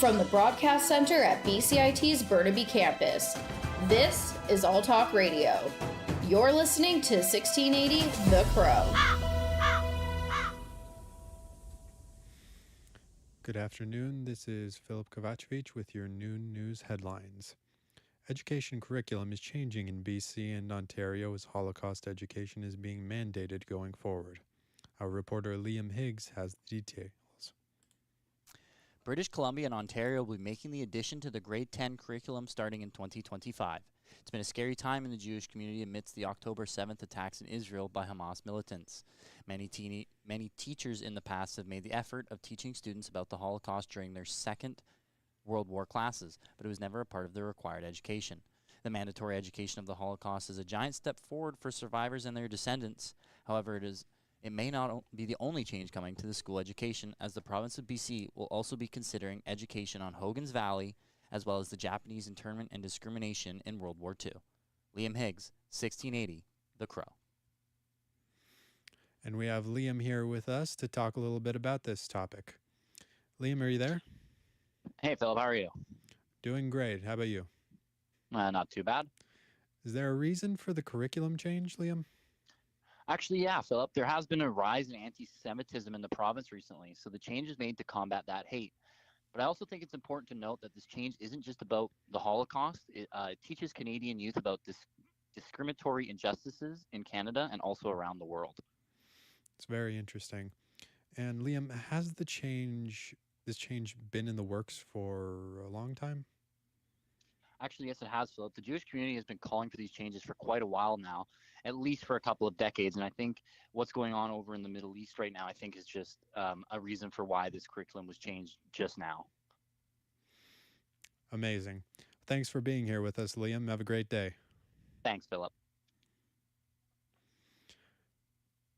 From the Broadcast Center at BCIT's Burnaby Campus, this is All Talk Radio. You're listening to 1680 The Crow. Good afternoon. This is Philip Kovacevic with your noon news headlines. Education curriculum is changing in BC and Ontario as Holocaust education is being mandated going forward. Our reporter Liam Higgs has the details. British Columbia and Ontario will be making the addition to the grade 10 curriculum starting in 2025. It's been a scary time in the Jewish community amidst the October 7th attacks in Israel by Hamas militants. Many teachers in the past have made the effort of teaching students about the Holocaust during their Second World War classes, but it was never a part of their required education. The mandatory education of the Holocaust is a giant step forward for survivors and their descendants. However, it may not be the only change coming to the school education, as the province of BC will also be considering education on Hogan's Valley, as well as the Japanese internment and discrimination in World War II. Liam Higgs, 1680, The Crow. And we have Liam here with us to talk a little bit about this topic. Liam, are you there? Hey, Philip, how are you? Doing great. How about you? Not too bad. Is there a reason for the curriculum change, Liam? Actually, yeah, Philip, there has been a rise in anti-Semitism in the province recently, so the change is made to combat that hate. But I also think it's important to note that this change isn't just about the Holocaust. It teaches Canadian youth about discriminatory injustices in Canada and also around the world. It's very interesting. And Liam, has this change been in the works for a long time? Actually, yes, it has, Philip. The Jewish community has been calling for these changes for quite a while now, at least for a couple of decades. And I think what's going on over in the Middle East right now, I think is just a reason for why this curriculum was changed just now. Amazing. Thanks for being here with us, Liam. Have a great day. Thanks, Philip.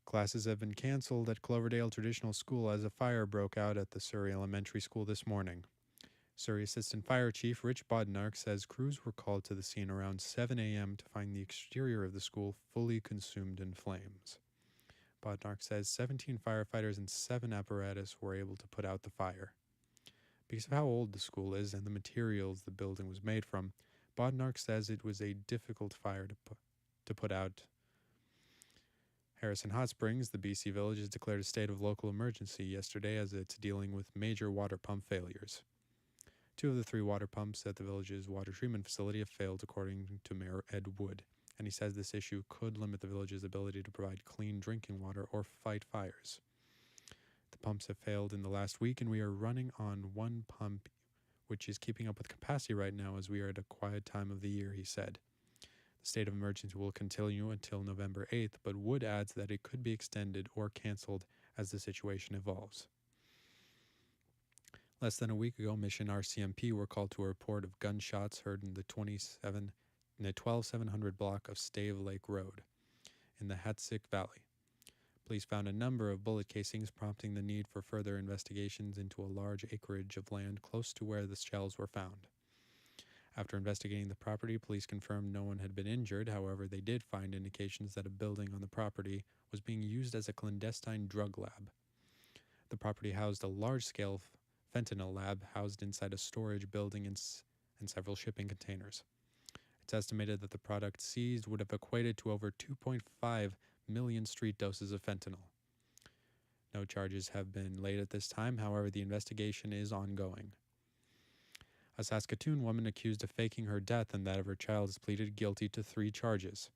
Classes have been canceled at Cloverdale Traditional School as a fire broke out at the Surrey Elementary School this morning. Surrey Assistant Fire Chief Rich Bodnark says crews were called to the scene around 7 a.m. to find the exterior of the school fully consumed in flames. Bodnark says 17 firefighters and 7 apparatus were able to put out the fire. Because of how old the school is and the materials the building was made from, Bodnark says it was a difficult fire to put out. Harrison Hot Springs, the BC village, has declared a state of local emergency yesterday as it's dealing with major water pump failures. 2 of the 3 water pumps at the village's water treatment facility have failed, according to Mayor Ed Wood, and he says this issue could limit the village's ability to provide clean drinking water or fight fires. The pumps have failed in the last week, and we are running on 1 pump, which is keeping up with capacity right now as we are at a quiet time of the year, he said. The state of emergency will continue until November 8th, but Wood adds that it could be extended or canceled as the situation evolves. Less than a week ago, Mission RCMP were called to a report of gunshots heard in the 12700 block of Stave Lake Road in the Hatsik Valley. Police found a number of bullet casings, prompting the need for further investigations into a large acreage of land close to where the shells were found. After investigating the property, police confirmed no one had been injured. However, they did find indications that a building on the property was being used as a clandestine drug lab. The property housed a large-scale fentanyl lab housed inside a storage building and several shipping containers. It's estimated that the product seized would have equated to over 2.5 million street doses of fentanyl. No charges have been laid at this time. However, the investigation is ongoing. A Saskatoon woman accused of faking her death and that of her child has pleaded guilty to 3 charges.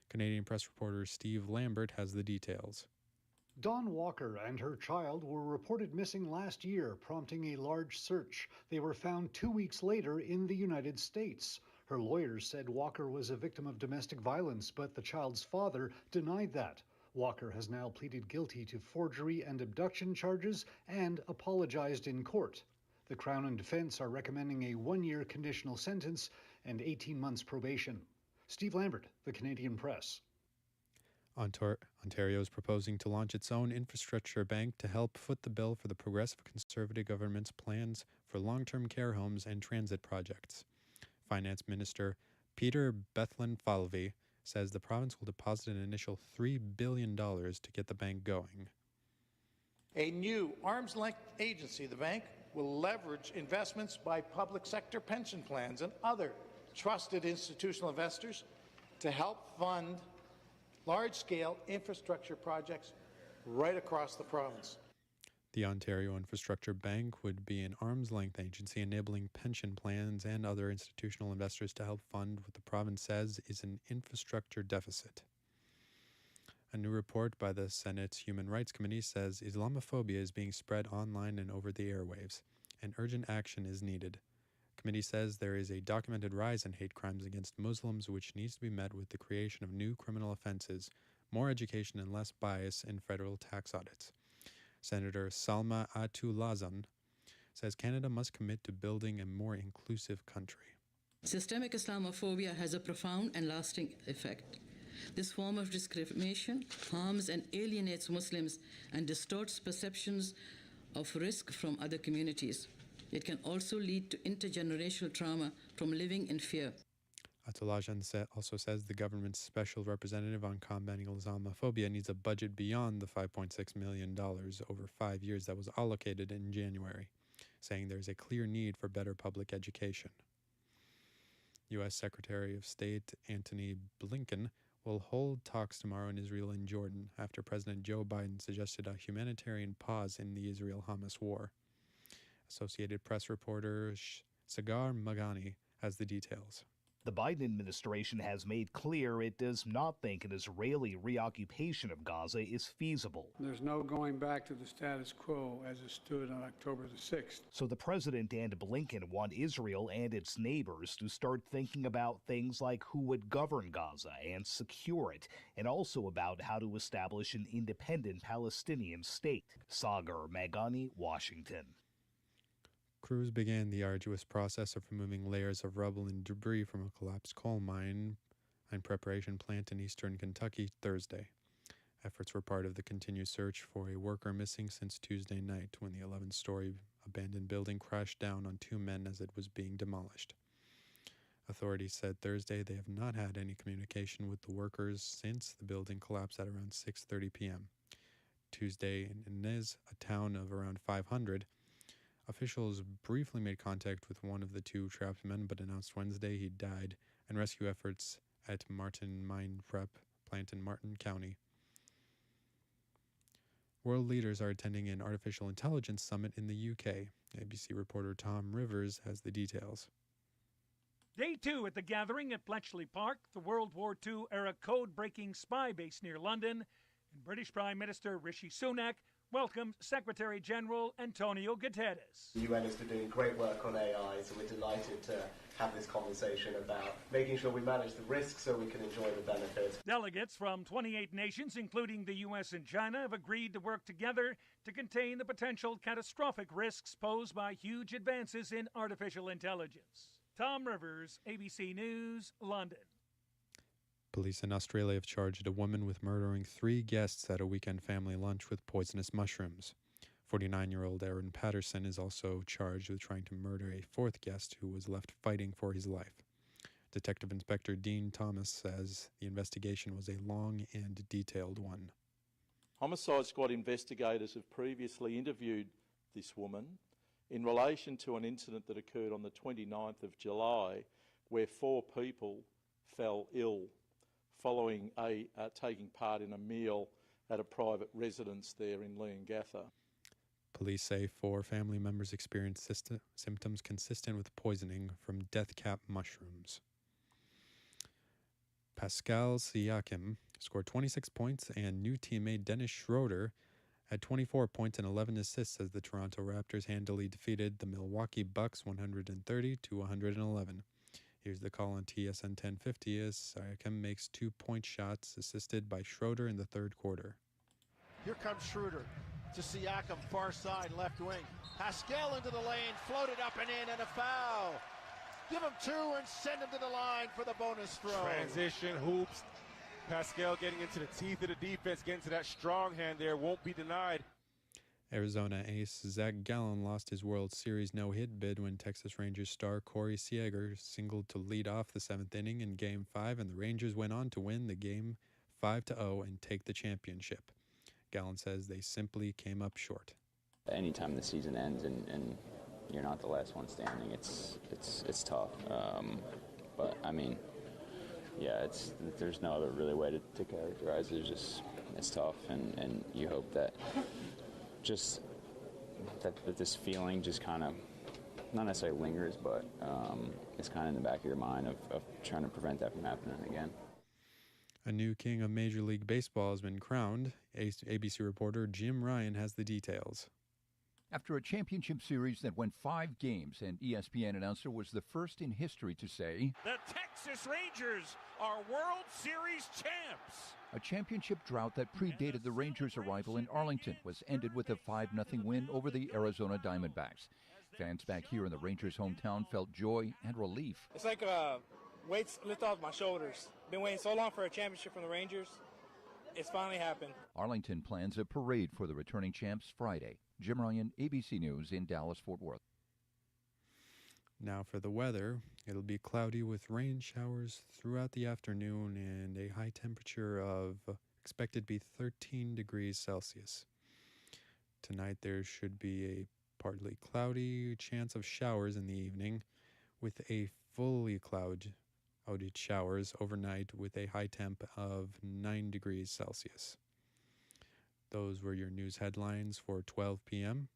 Canadian Press reporter Steve Lambert has the details. Dawn Walker and her child were reported missing last year, prompting a large search. They were found 2 weeks later in the United States. Her lawyers said Walker was a victim of domestic violence, but the child's father denied that. Walker has now pleaded guilty to forgery and abduction charges and apologized in court. The Crown and Defense are recommending a 1-year conditional sentence and 18 months probation. Steve Lambert, the Canadian Press. Ontario is proposing to launch its own infrastructure bank to help foot the bill for the Progressive Conservative government's plans for long-term care homes and transit projects. Finance Minister Peter Bethlen-Falvey says the province will deposit an initial $3 billion to get the bank going. A new arm's-length agency, the bank, will leverage investments by public sector pension plans and other trusted institutional investors to help fund large-scale infrastructure projects right across the province. The Ontario Infrastructure Bank would be an arm's-length agency enabling pension plans and other institutional investors to help fund what the province says is an infrastructure deficit. A new report by the Senate's Human Rights Committee says Islamophobia is being spread online and over the airwaves, and urgent action is needed. The committee says there is a documented rise in hate crimes against Muslims, which needs to be met with the creation of new criminal offenses, more education, and less bias in federal tax audits. Senator Salma Atulazan says Canada must commit to building a more inclusive country. Systemic Islamophobia has a profound and lasting effect. This form of discrimination harms and alienates Muslims and distorts perceptions of risk from other communities. It can also lead to intergenerational trauma from living in fear. Atulajan also says the government's special representative on combating Islamophobia needs a budget beyond the $5.6 million over 5 years that was allocated in January, saying there's a clear need for better public education. U.S. Secretary of State Antony Blinken will hold talks tomorrow in Israel and Jordan after President Joe Biden suggested a humanitarian pause in the Israel-Hamas war. Associated Press reporter Sagar Magani has the details. The Biden administration has made clear it does not think an Israeli reoccupation of Gaza is feasible. There's no going back to the status quo as it stood on October the 6th. So the president and Blinken want Israel and its neighbors to start thinking about things like who would govern Gaza and secure it, and also about how to establish an independent Palestinian state. Sagar Magani, Washington. Crews began the arduous process of removing layers of rubble and debris from a collapsed coal mine and preparation plant in eastern Kentucky Thursday. Efforts were part of the continued search for a worker missing since Tuesday night when the 11-story abandoned building crashed down on 2 men as it was being demolished. Authorities said Thursday they have not had any communication with the workers since the building collapsed at around 6:30 p.m. Tuesday in Inez, a town of around 500, officials briefly made contact with one of the 2 trapped men, but announced Wednesday he died, and rescue efforts at Martin Mine Prep plant in Martin County. World leaders are attending an artificial intelligence summit in the UK. ABC reporter Tom Rivers has the details. Day 2 at the gathering at Bletchley Park, the World War II-era code-breaking spy base near London, and British Prime Minister Rishi Sunak welcomed Secretary General Antonio Guterres. The UN has been doing great work on AI, so we're delighted to have this conversation about making sure we manage the risks so we can enjoy the benefits. Delegates from 28 nations, including the U.S. and China, have agreed to work together to contain the potential catastrophic risks posed by huge advances in artificial intelligence. Tom Rivers, ABC News, London. Police in Australia have charged a woman with murdering 3 guests at a weekend family lunch with poisonous mushrooms. 49-year-old Aaron Patterson is also charged with trying to murder a 4th guest who was left fighting for his life. Detective Inspector Dean Thomas says the investigation was a long and detailed one. Homicide Squad investigators have previously interviewed this woman in relation to an incident that occurred on the 29th of July where 4 people fell ill following taking part in a meal at a private residence there in Leongatha. Police say 4 family members experienced symptoms consistent with poisoning from death cap mushrooms. Pascal Siakam scored 26 points, and new teammate Dennis Schroeder had 24 points and 11 assists as the Toronto Raptors handily defeated the Milwaukee Bucks 130-111. Here's the call on TSN 1050 as Siakam makes 2-point shots assisted by Schroeder in the 3rd quarter. Here comes Schroeder to Siakam, far side, left wing. Pascal into the lane, floated up and in, and a foul. Give him 2 and send him to the line for the bonus throw. Transition, hoops. Pascal getting into the teeth of the defense, getting to that strong hand there, won't be denied. Arizona ace Zach Gallen lost his World Series no-hit bid when Texas Rangers star Corey Seager singled to lead off the 7th inning in Game 5, and the Rangers went on to win the game 5-0 and take the championship. Gallen says they simply came up short. Anytime the season ends and you're not the last one standing. It's tough. But I mean, yeah, there's no other really way to characterize it. It's tough, and you hope that that this feeling just kind of not necessarily lingers, but it's kind of in the back of your mind of trying to prevent that from happening again. A new king of Major League Baseball has been crowned. ABC reporter Jim Ryan has the details. After a championship series that went 5 games, an ESPN announcer was the first in history to say, "The Texas Rangers are World Series champs." A championship drought that predated the Rangers' arrival in Arlington was ended with a 5-0 win over the Arizona Diamondbacks. Fans back here in the Rangers' hometown felt joy and relief. It's like weights lift off my shoulders. Been waiting so long for a championship from the Rangers. It's finally happened. Arlington plans a parade for the returning champs Friday. Jim Ryan, ABC News in Dallas-Fort Worth. Now for the weather. It'll be cloudy with rain showers throughout the afternoon and a high temperature of expected to be 13 degrees Celsius. Tonight there should be a partly cloudy chance of showers in the evening with a fully clouded showers overnight with a high temp of 9 degrees Celsius. Those were your news headlines for 12 p.m.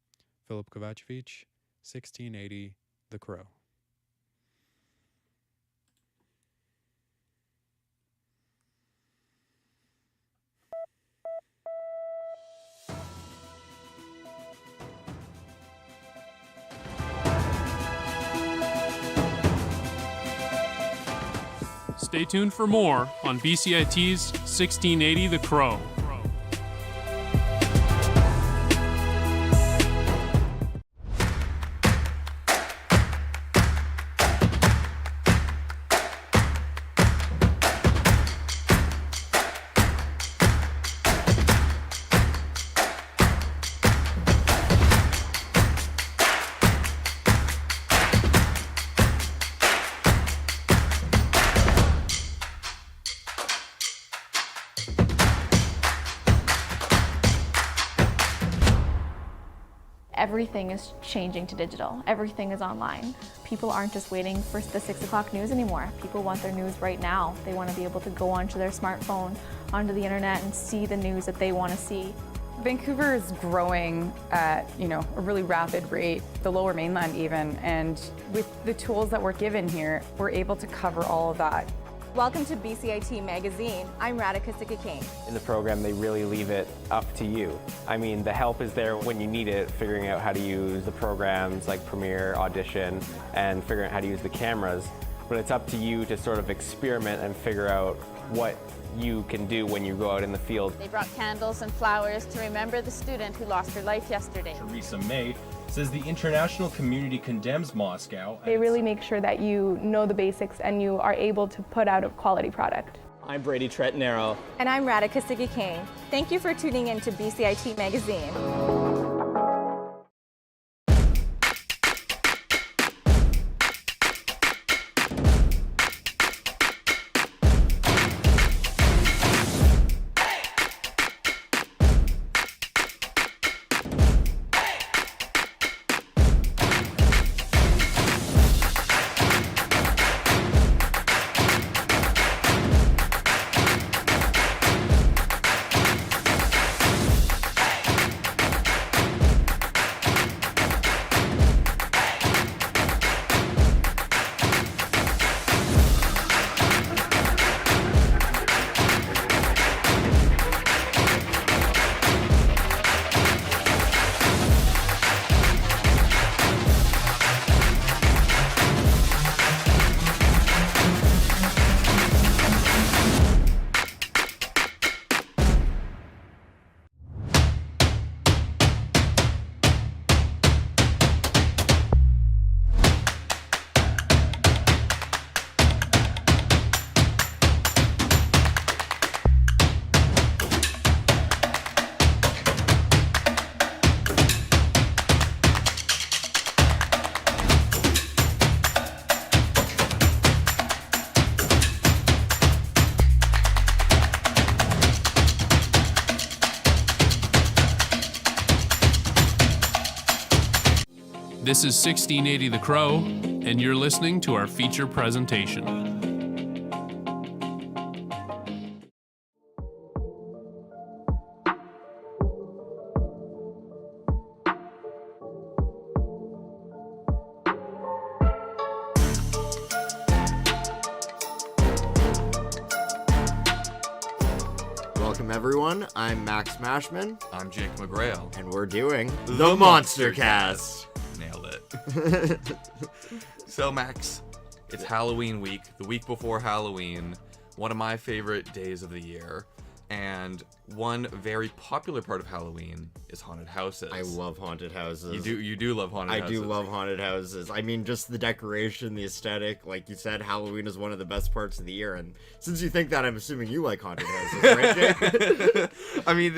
Philip Kovacevic, 1680, The Crow. Stay tuned for more on BCIT's 1680 The Crow. Everything is changing to digital. Everything is online. People aren't just waiting for the 6 o'clock news anymore. People want their news right now. They want to be able to go onto their smartphone, onto the internet, and see the news that they want to see. Vancouver is growing at, a really rapid rate, the Lower Mainland even, and with the tools that we're given here, we're able to cover all of that. Welcome to BCIT Magazine. I'm Radhika Sikakane. In the program, they really leave it up to you. I mean, the help is there when you need it, figuring out how to use the programs like Premiere, Audition, and figuring out how to use the cameras. But it's up to you to sort of experiment and figure out what you can do when you go out in the field. They brought candles and flowers to remember the student who lost her life yesterday. Theresa May says the international community condemns Moscow. They really make sure that you know the basics and you are able to put out a quality product. I'm Brady Tretnero. And I'm Radhika Sikakane. Thank you for tuning in to BCIT Magazine. This is 1680 The Crow, and you're listening to our feature presentation. Welcome everyone, I'm Max Mashman. I'm Jake McGrail. And we're doing The Monster Cast. Nailed it. So Max, it's Halloween week, the week before Halloween, one of my favorite days of the year. And one very popular part of Halloween is haunted houses. I love haunted houses. You do love haunted houses. I do love haunted houses. I mean, just the decoration, the aesthetic. Like you said, Halloween is one of the best parts of the year. And since you think that, I'm assuming you like haunted houses, right, Jake? I mean,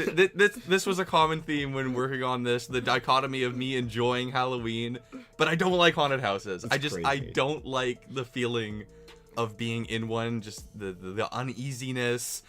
this was a common theme when working on this, the dichotomy of me enjoying Halloween, but I don't like haunted houses. I don't like the feeling of being in one, just the uneasiness.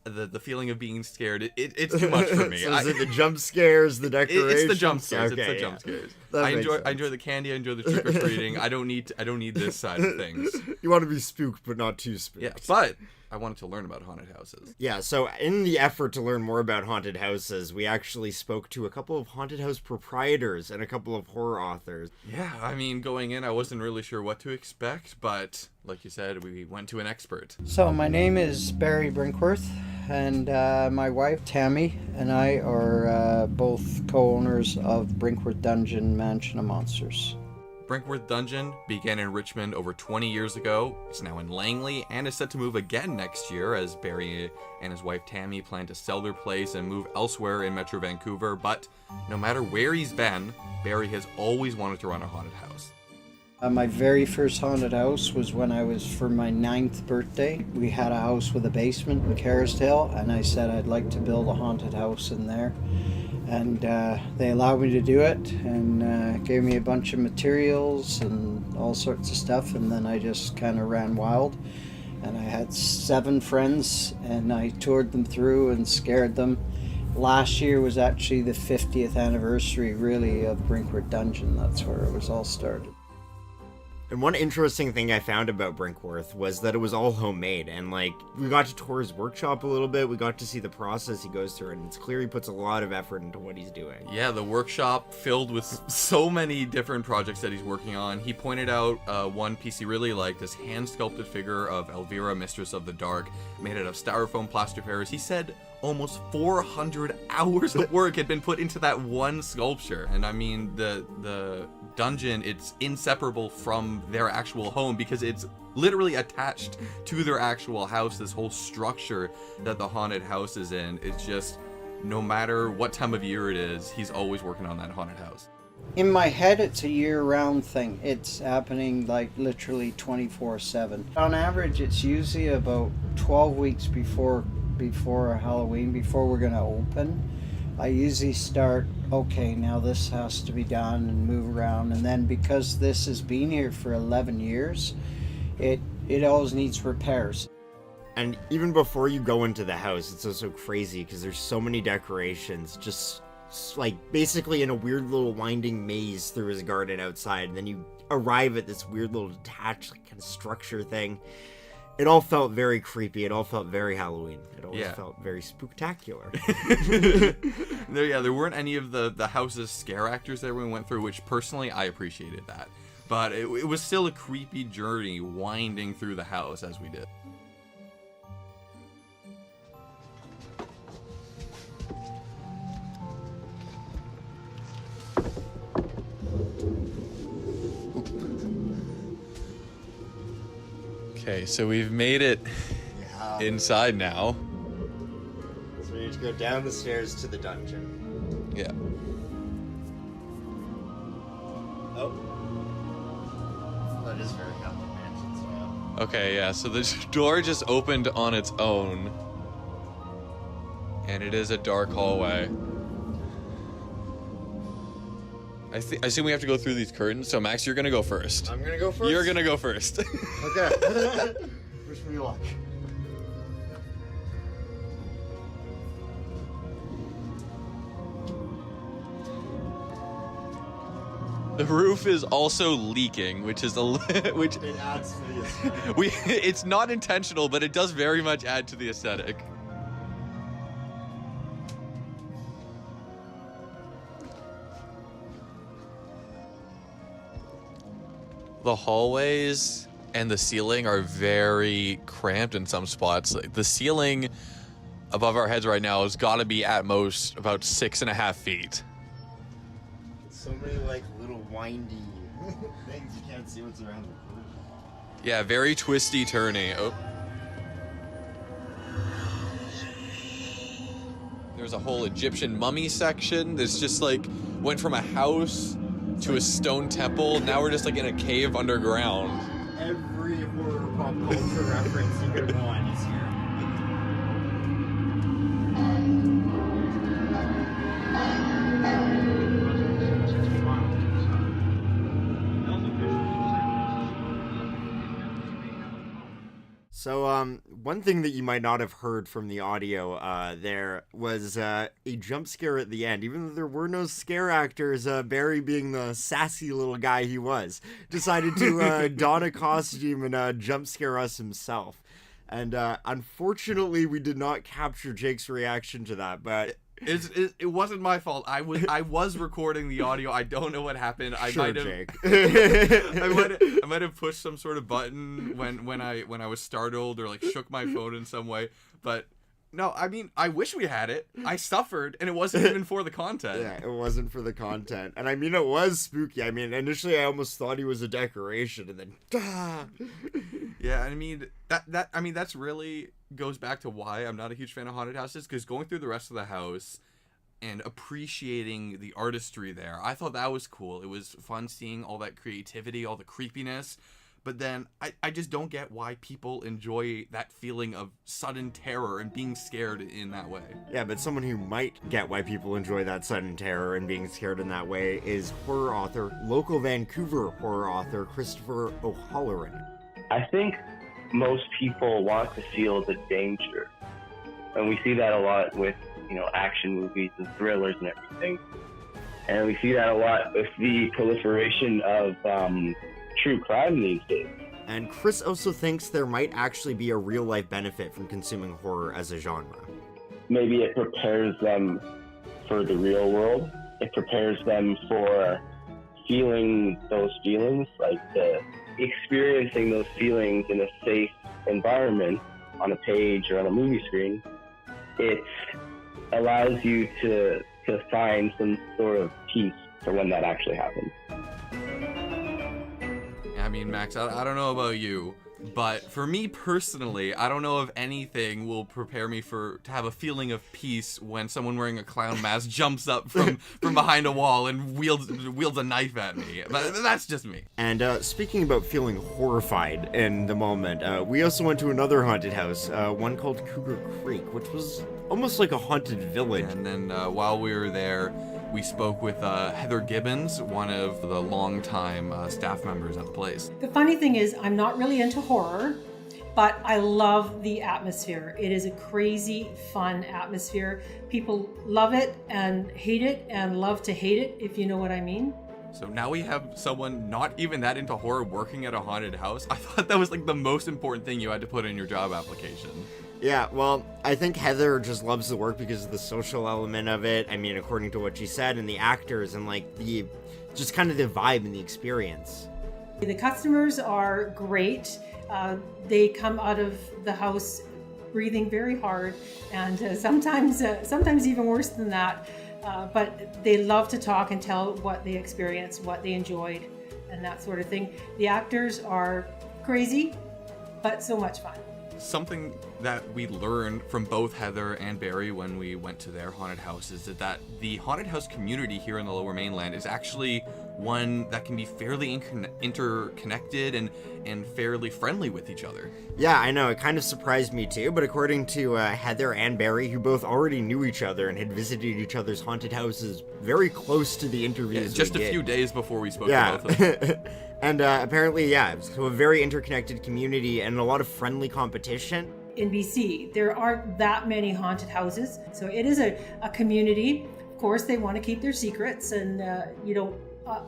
The feeling of being scared, it's too much for me. So is it the jump scares, the decoration? It's the jump scares. Okay, it's the jump scares. I enjoy the candy. I enjoy the trick or treating. I don't need this side of things. You want to be spooked, but not too spooked. Yeah, but I wanted to learn about haunted houses. Yeah, so in the effort to learn more about haunted houses, we actually spoke to a couple of haunted house proprietors and a couple of horror authors. Yeah, I mean, going in, I wasn't really sure what to expect, but like you said, we went to an expert. So my name is Barry Brinkworth, and my wife Tammy and I are both co-owners of Brinkworth Dungeon Mansion of Monsters. Brinkworth Dungeon began in Richmond over 20 years ago. It's now in Langley and is set to move again next year as Barry and his wife Tammy plan to sell their place and move elsewhere in Metro Vancouver. But no matter where he's been, Barry has always wanted to run a haunted house. My very first haunted house was when I was for my 9th birthday. We had a house with a basement in Kerrisdale, and I said I'd like to build a haunted house in there. And they allowed me to do it and gave me a bunch of materials and all sorts of stuff, and then I just kind of ran wild. And I had 7 friends and I toured them through and scared them. Last year was actually the 50th anniversary really of Brinkworth Dungeon. That's where it was all started. And one interesting thing I found about Brinkworth was that it was all homemade, and like we got to tour his workshop a little bit, we got to see the process he goes through, and it's clear he puts a lot of effort into what he's doing. Yeah, the workshop filled with so many different projects that he's working on. He pointed out one piece he really liked, this hand-sculpted figure of Elvira, Mistress of the Dark, made out of styrofoam plaster Paris. He said almost 400 hours of work had been put into that one sculpture. And I mean, the dungeon, it's inseparable from their actual home because it's literally attached to their actual house. This whole structure that the haunted house is in, it's just, no matter what time of year it is, he's always working on that haunted house. In my head, it's a year-round thing. It's happening like literally 24/7. On average, it's usually about 12 weeks before Halloween, before we're gonna open. I usually start, okay, now this has to be done and move around, and then because this has been here for 11 years, it always needs repairs. And even before you go into the house, it's also crazy because there's so many decorations, just like basically in a weird little winding maze through his garden outside, and then you arrive at this weird little detached kind of structure thing. It all felt very creepy. It all felt very Halloween. It always felt very spooktacular. There weren't any of the house's scare actors that we went through, which personally I appreciated that. But it was still a creepy journey winding through the house as we did. Okay, so we've made it inside now. So we need to go down the stairs to the dungeon. Yeah. Oh. That is very Halloween Mansion style. Okay, yeah, so the door just opened on its own. And it is a dark hallway. I assume we have to go through these curtains, so Max, you're gonna go first. I'm gonna go first? You're gonna go first. Okay. Wish me luck. The roof is also leaking, which is which it adds to the aesthetic. It's not intentional, but it does very much add to the aesthetic. The hallways and the ceiling are very cramped in some spots. Like, the ceiling above our heads right now has got to be at most about 6.5 feet. So many like little windy things, you can't see what's around the corner. Yeah, very twisty turny. Oh. There's a whole Egyptian mummy section that's just like went from a house to a stone temple. Now we're just like in a cave underground. Every horror pop culture reference you could want is here. So, one thing that you might not have heard from the audio there was a jump scare at the end. Even though there were no scare actors, Barry, being the sassy little guy he was, decided to don a costume and jump scare us himself. And unfortunately, we did not capture Jake's reaction to that, but... It wasn't my fault. I was recording the audio. I don't know what happened. I Sure, might have, Jake. I might have pushed some sort of button when I was startled or like shook my phone in some way. But no, I mean, I wish we had it. I suffered, and it wasn't even for the content. Yeah, it wasn't for the content. And I mean, it was spooky. I mean, initially I almost thought he was a decoration, and then... Yeah, I mean, that's really goes back to why I'm not a huge fan of haunted houses, because going through the rest of the house and appreciating the artistry there, I thought that was cool. It was fun seeing all that creativity, all the creepiness. But then I just don't get why people enjoy that feeling of sudden terror and being scared in that way. Yeah, but someone who might get why people enjoy that sudden terror and being scared in that way is horror author, local Vancouver horror author, Christopher O'Halloran. I think most people want to feel the danger. And we see that a lot with, action movies and thrillers and everything. And we see that a lot with the proliferation of true crime these days. And Chris also thinks there might actually be a real-life benefit from consuming horror as a genre. Maybe it prepares them for the real world. It prepares them for feeling those feelings, like experiencing those feelings in a safe environment on a page or on a movie screen. It allows you to find some sort of peace for when that actually happens. I mean, Max, I don't know about you, but for me personally, I don't know if anything will prepare me to have a feeling of peace when someone wearing a clown mask jumps up from behind a wall and wields a knife at me. But that's just me. And speaking about feeling horrified in the moment, we also went to another haunted house, one called Cougar Creek, which was almost like a haunted village. And then while we were there, we spoke with Heather Gibbons, one of the longtime staff members at the place. The funny thing is, I'm not really into horror, but I love the atmosphere. It is a crazy, fun atmosphere. People love it and hate it and love to hate it, if you know what I mean. So now we have someone not even that into horror working at a haunted house. I thought that was like the most important thing you had to put in your job application. Yeah, well, I think Heather just loves the work because of the social element of it. I mean, according to what she said, and the actors, and like the just kind of the vibe and the experience. The customers are great. They come out of the house breathing very hard, and sometimes even worse than that. But they love to talk and tell what they experienced, what they enjoyed, and that sort of thing. The actors are crazy, but so much fun. Something that we learned from both Heather and Barry when we went to their haunted house is that the haunted house community here in the Lower Mainland is actually one that can be fairly interconnected and fairly friendly with each other. Yeah, I know, it kind of surprised me too, but according to Heather and Barry, who both already knew each other and had visited each other's haunted houses very close to the interviews just a few days before we spoke to both of them. And apparently, so a very interconnected community and a lot of friendly competition. In BC, there aren't that many haunted houses, so it is a community. Of course, they want to keep their secrets, and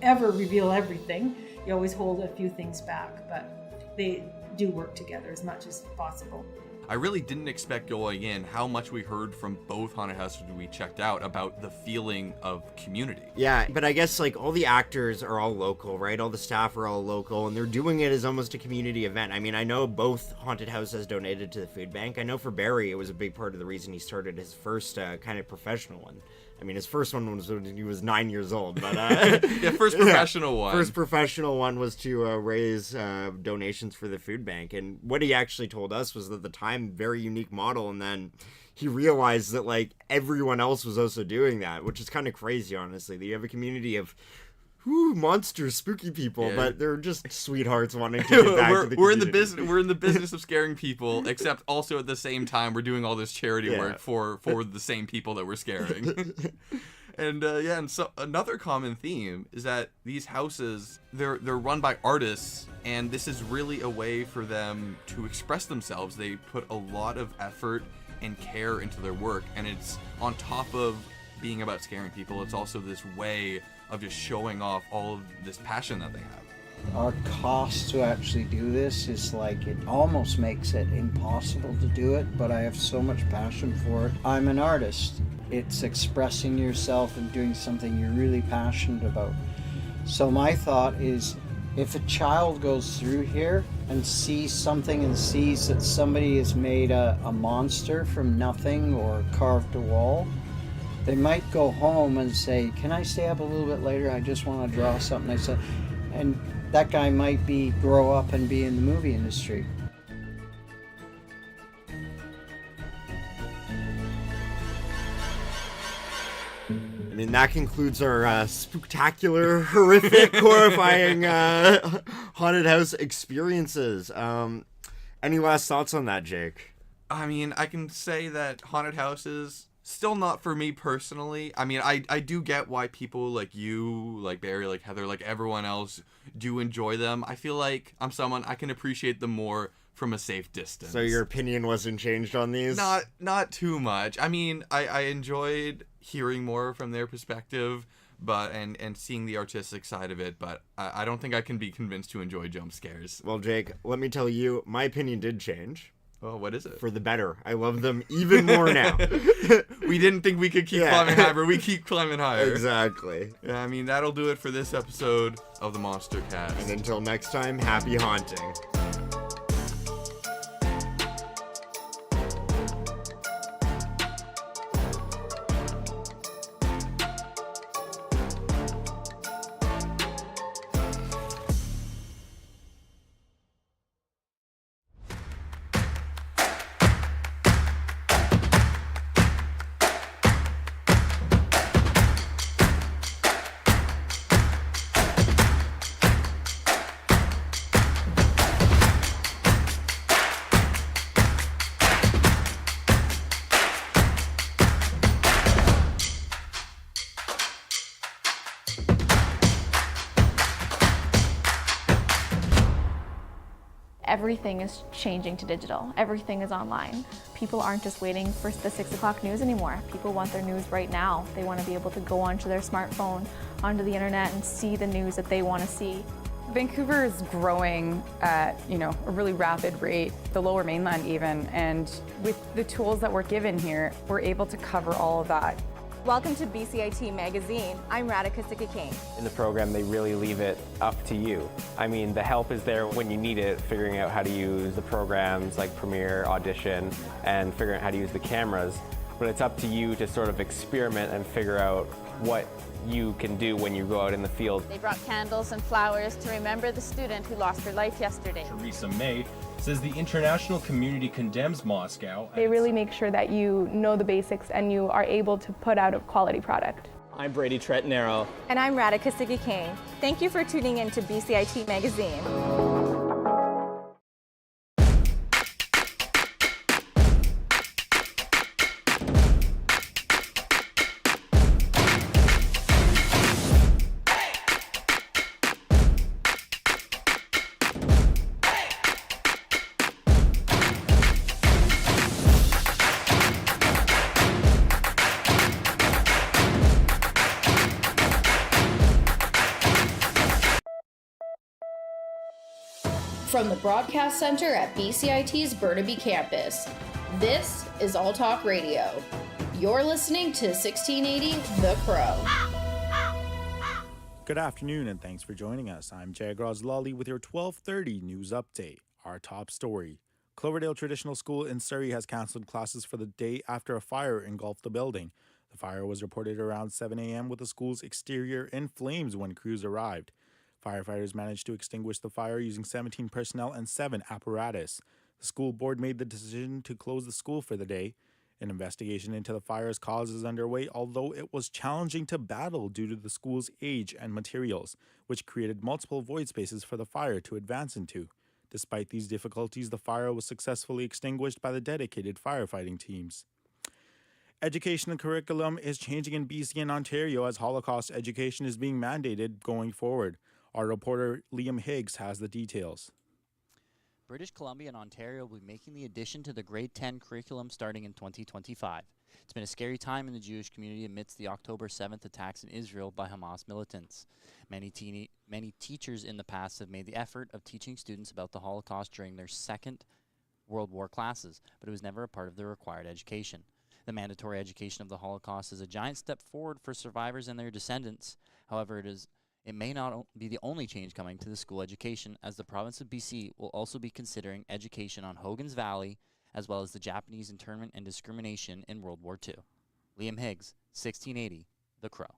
ever reveal everything. You always hold a few things back, but they do work together as much as possible. I really didn't expect going in how much we heard from both haunted houses we checked out about the feeling of community. Yeah, but I guess like all the actors are all local, right? All the staff are all local, and they're doing it as almost a community event. I mean, I know both haunted houses donated to the food bank. I know for Barry, it was a big part of the reason he started his first kind of professional one. I mean, his first one was when he was 9 years old, but yeah, first professional one. First professional one was to raise donations for the food bank, and what he actually told us was that at the time, very unique model, and then he realized that like everyone else was also doing that, which is kind of crazy, honestly. That you have a community of monsters, spooky people, yeah. But they're just sweethearts wanting to get back to the we're community. We're in the business of scaring people, except also at the same time we're doing all this charity work for the same people that we're scaring. And so another common theme is that these houses, they're run by artists, and this is really a way for them to express themselves. They put a lot of effort and care into their work, and it's on top of being about scaring people, it's also this way of just showing off all of this passion that they have. Our cost to actually do this is like, it almost makes it impossible to do it, but I have so much passion for it. I'm an artist. It's expressing yourself and doing something you're really passionate about. So my thought is, if a child goes through here and sees something and sees that somebody has made a monster from nothing or carved a wall, they might go home and say, can I stay up a little bit later? I just want to draw something. I said, and that guy might grow up and be in the movie industry. I mean, that concludes our spooktacular, horrific, horrifying haunted house experiences. Any last thoughts on that, Jake? I mean, I can say that haunted houses, still not for me personally. I mean, I do get why people like you, like Barry, like Heather, like everyone else do enjoy them. I feel like I'm someone, I can appreciate them more from a safe distance. So your opinion wasn't changed on these? Not too much. I mean, I enjoyed hearing more from their perspective, but and seeing the artistic side of it, but I don't think I can be convinced to enjoy jump scares. Well, Jake, let me tell you, my opinion did change. Oh, what is it? For the better. I love them even more now. We didn't think we could keep climbing higher, but we keep climbing higher. Exactly. Yeah, I mean, that'll do it for this episode of the Monster Cast. And until next time, happy haunting. Everything is changing to digital. Everything is online. People aren't just waiting for the 6 o'clock news anymore. People want their news right now. They want to be able to go onto their smartphone, onto the internet, and see the news that they want to see. Vancouver is growing at, a really rapid rate, the Lower Mainland even, and with the tools that we're given here, we're able to cover all of that. Welcome to BCIT Magazine. I'm Radhika Sikki-King. In the program, they really leave it up to you. I mean, the help is there when you need it, figuring out how to use the programs like Premiere, Audition, and figuring out how to use the cameras. But it's up to you to sort of experiment and figure out what you can do when you go out in the field. They brought candles and flowers to remember the student who lost her life yesterday. Teresa May says the international community condemns Moscow. They really make sure that you know the basics and you are able to put out a quality product. I'm Brady Tretanero. And I'm Radhika Sikki-King. Thank you for tuning in to BCIT Magazine. From the Broadcast Center at BCIT's Burnaby Campus, this is All Talk Radio. You're listening to 1680 The Crow. Good afternoon and thanks for joining us. I'm Jay Lally with your 12:30 news update. Our top story. Cloverdale Traditional School in Surrey has canceled classes for the day after a fire engulfed the building. The fire was reported around 7 a.m. with the school's exterior in flames when crews arrived. Firefighters managed to extinguish the fire using 17 personnel and 7 apparatus. The school board made the decision to close the school for the day. An investigation into the fire's cause is underway, although it was challenging to battle due to the school's age and materials, which created multiple void spaces for the fire to advance into. Despite these difficulties, the fire was successfully extinguished by the dedicated firefighting teams. Educational curriculum is changing in BC and Ontario as Holocaust education is being mandated going forward. Our reporter Liam Higgs has the details. British Columbia and Ontario will be making the addition to the grade 10 curriculum starting in 2025. It's been a scary time in the Jewish community amidst the October 7th attacks in Israel by Hamas militants. Many teachers in the past have made the effort of teaching students about the Holocaust during their Second World War classes, but it was never a part of their required education. The mandatory education of the Holocaust is a giant step forward for survivors and their descendants. However, it may not be the only change coming to the school education, as the province of BC will also be considering education on Hogan's Valley, as well as the Japanese internment and discrimination in World War II. Liam Higgs, 1680, The Crow.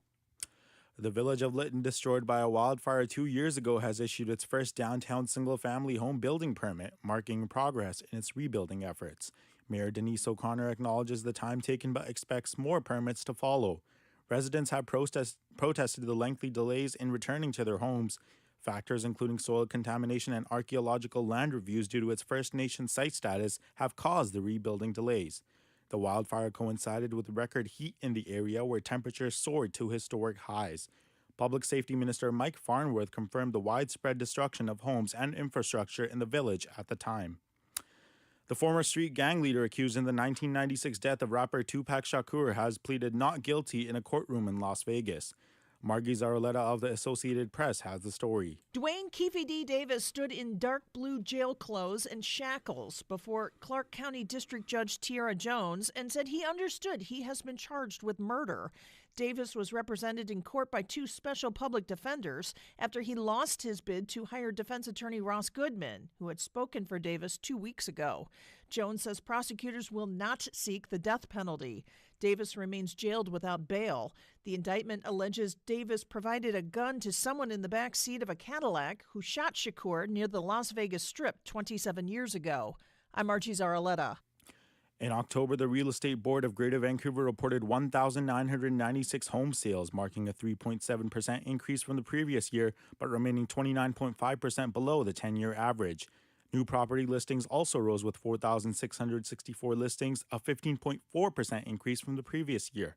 The village of Lytton, destroyed by a wildfire 2 years ago, has issued its first downtown single-family home building permit, marking progress in its rebuilding efforts. Mayor Denise O'Connor acknowledges the time taken but expects more permits to follow. Residents have protested the lengthy delays in returning to their homes. Factors including soil contamination and archaeological land reviews due to its First Nation site status have caused the rebuilding delays. The wildfire coincided with record heat in the area where temperatures soared to historic highs. Public Safety Minister Mike Farnworth confirmed the widespread destruction of homes and infrastructure in the village at the time. The former street gang leader accused in the 1996 death of rapper Tupac Shakur has pleaded not guilty in a courtroom in Las Vegas. Margie Zaroletta of the Associated Press has the story. Dwayne Keefe D. Davis stood in dark blue jail clothes and shackles before Clark County District Judge Tiara Jones and said he understood he has been charged with murder. Davis was represented in court by 2 special public defenders after he lost his bid to hire defense attorney Ross Goodman, who had spoken for Davis 2 weeks ago. Jones says prosecutors will not seek the death penalty. Davis remains jailed without bail. The indictment alleges Davis provided a gun to someone in the back seat of a Cadillac who shot Shakur near the Las Vegas Strip 27 years ago. I'm Margie Zaroletta. In October, the Real Estate Board of Greater Vancouver reported 1,996 home sales, marking a 3.7% increase from the previous year, but remaining 29.5% below the 10-year average. New property listings also rose with 4,664 listings, a 15.4% increase from the previous year.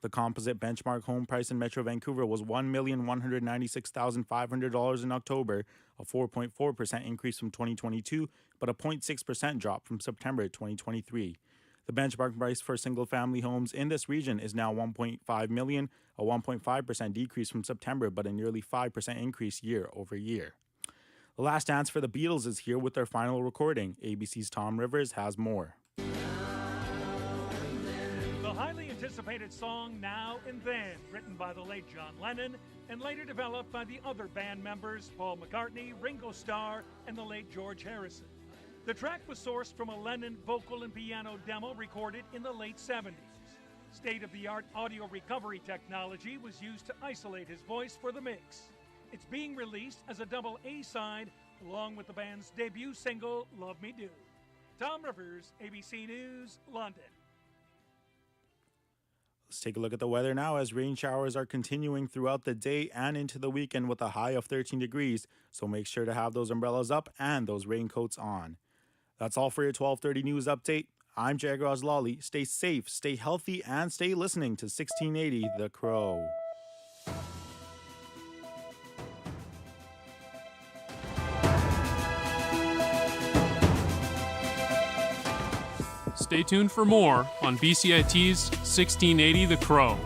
The composite benchmark home price in Metro Vancouver was $1,196,500 in October, a 4.4% increase from 2022, but a 0.6% drop from September 2023. The benchmark price for single-family homes in this region is now $1.5 million, a 1.5% decrease from September, but a nearly 5% increase year over year. The Last Dance for the Beatles is here with their final recording. ABC's Tom Rivers has more. The highly anticipated song Now and Then, written by the late John Lennon and later developed by the other band members Paul McCartney, Ringo Starr, and the late George Harrison. The track was sourced from a Lennon vocal and piano demo recorded in the late 70s. State-of-the-art audio recovery technology was used to isolate his voice for the mix. It's being released as a double A-side along with the band's debut single, Love Me Do. Tom Rivers, ABC News, London. Let's take a look at the weather now as rain showers are continuing throughout the day and into the weekend with a high of 13 degrees. So make sure to have those umbrellas up and those raincoats on. That's all for your 12:30 news update. I'm Jagraz Lally. Stay safe, stay healthy, and stay listening to 1680 The Crow. Stay tuned for more on BCIT's 1680 The Crow.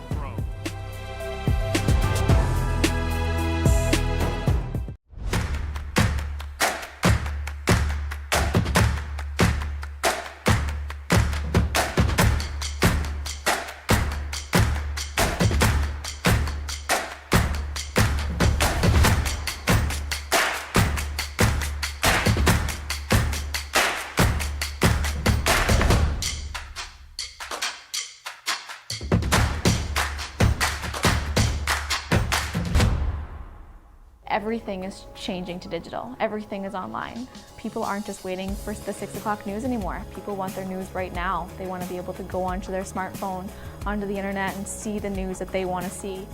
everything is changing to digital. Everything is online. People aren't just waiting for the 6 o'clock news anymore. People want their news right now. They want to be able to go onto their smartphone, onto the internet, and see the news that they want to see.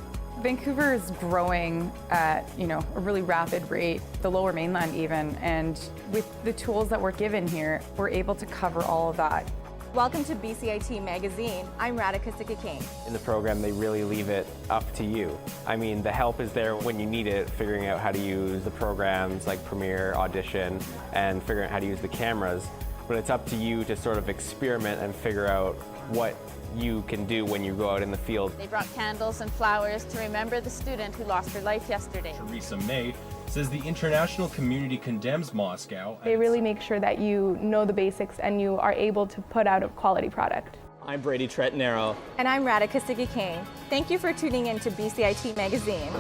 Vancouver is growing at, a really rapid rate, the Lower Mainland even, and with the tools that we're given here, we're able to cover all of that. Welcome to BCIT Magazine. I'm Radhika Sikka-King. In the program, they really leave it up to you. I mean, the help is there when you need it, figuring out how to use the programs like Premiere, Audition, and figuring out how to use the cameras. But it's up to you to sort of experiment and figure out what you can do when you go out in the field. They brought candles and flowers to remember the student who lost her life yesterday. Theresa May says the international community condemns Moscow. They really make sure that you know the basics and you are able to put out a quality product. I'm Brady Tretnero. And I'm Radhika Sikka-King. Thank you for tuning in to BCIT Magazine.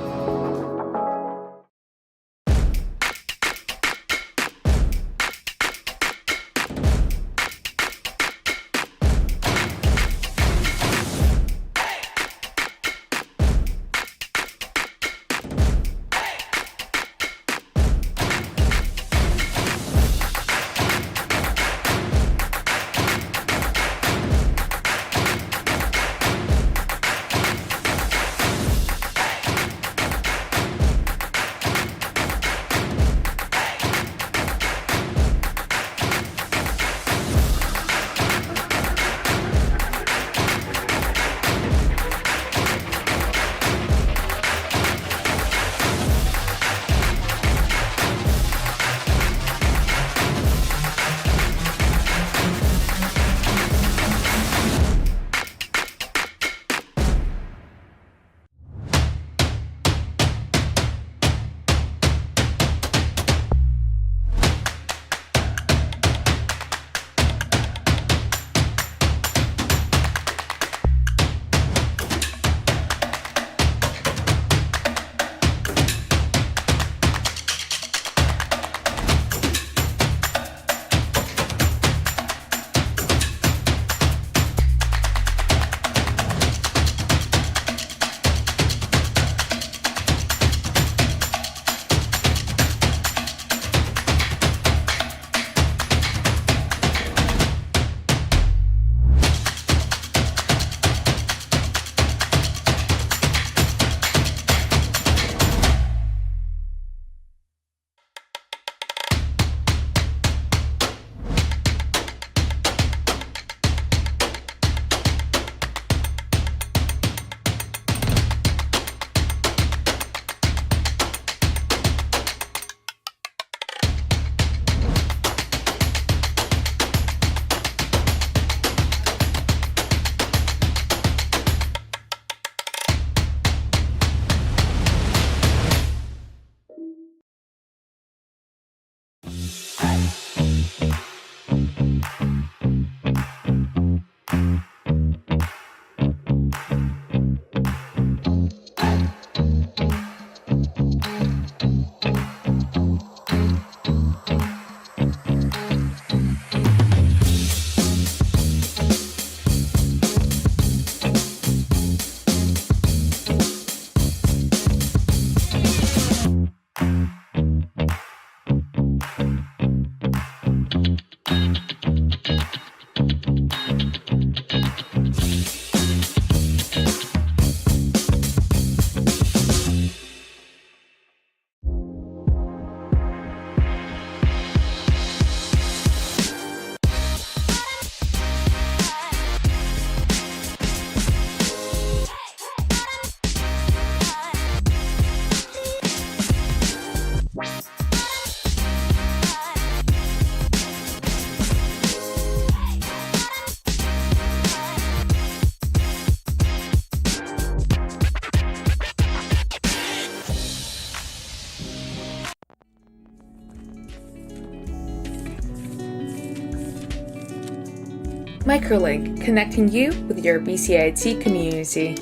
Microlink, connecting you with your BCIT community.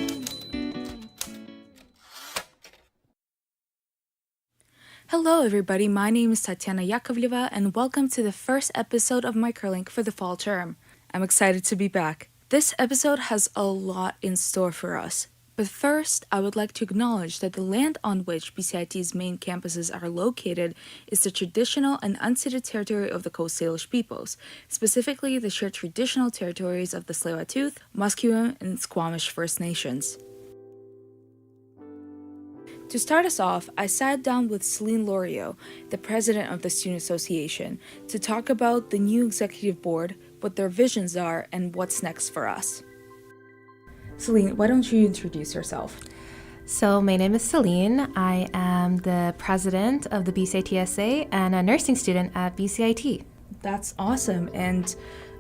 Hello everybody, my name is Tatiana Yakovleva and welcome to the first episode of Microlink for the fall term. I'm excited to be back. This episode has a lot in store for us. But first, I would like to acknowledge that the land on which BCIT's main campuses are located is the traditional and unceded territory of the Coast Salish peoples, specifically the shared traditional territories of the Tsleil-Waututh, Musqueam, and Squamish First Nations. To start us off, I sat down with Celine Loriot, the president of the Student Association, to talk about the new executive board, what their visions are, and what's next for us. Celine, why don't you introduce yourself? So my name is Celine. I am the president of the BCIT SA and a nursing student at BCIT. That's awesome. And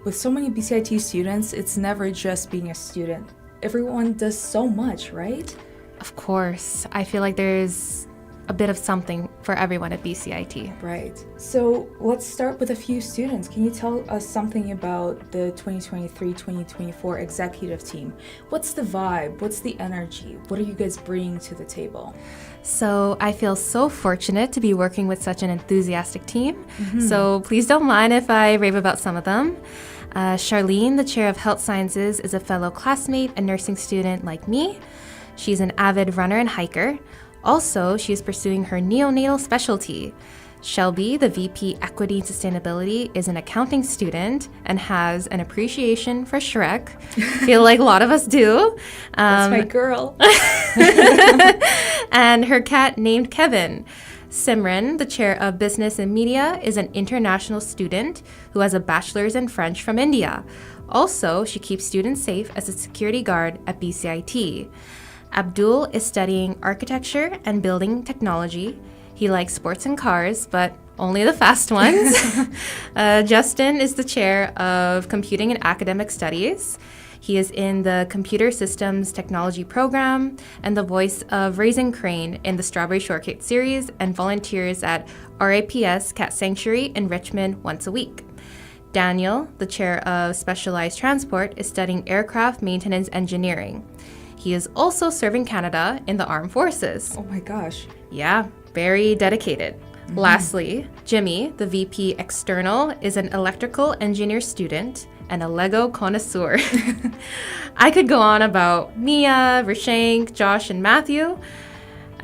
with so many BCIT students, it's never just being a student. Everyone does so much, right? Of course. I feel like there's a bit of something for everyone at BCIT. Right. So let's start with a few students. Can you tell us something about the 2023-2024 executive team? What's the vibe? What's the energy? What are you guys bringing to the table? So I feel so fortunate to be working with such an enthusiastic team. So please don't mind if I rave about some of them. Charlene, the chair of health sciences, is a fellow classmate and nursing student like me. She's an avid runner and hiker. Also, she is pursuing her neonatal specialty. Shelby, the VP Equity and Sustainability, is an accounting student and has an appreciation for Shrek. Feel like a lot of us do. That's my girl. And her cat named Kevin. Simran, the chair of Business and Media, is an international student who has a bachelor's in French from India. Also, she keeps students safe as a security guard at BCIT. Abdul is studying architecture and building technology. He likes sports and cars, but only the fast ones. Justin is the chair of computing and academic studies. He is in the computer systems technology program and the voice of Raisin Crane in the Strawberry Shortcake series and volunteers at RAPS Cat Sanctuary in Richmond once a week. Daniel, the chair of specialized transport, is studying aircraft maintenance engineering. He is also serving Canada in the armed forces. Oh my gosh. Yeah, very dedicated. Lastly, Jimmy, the VP External, is an electrical engineer student and a Lego connoisseur. I could go on about Mia, Rishank, Josh, and Matthew.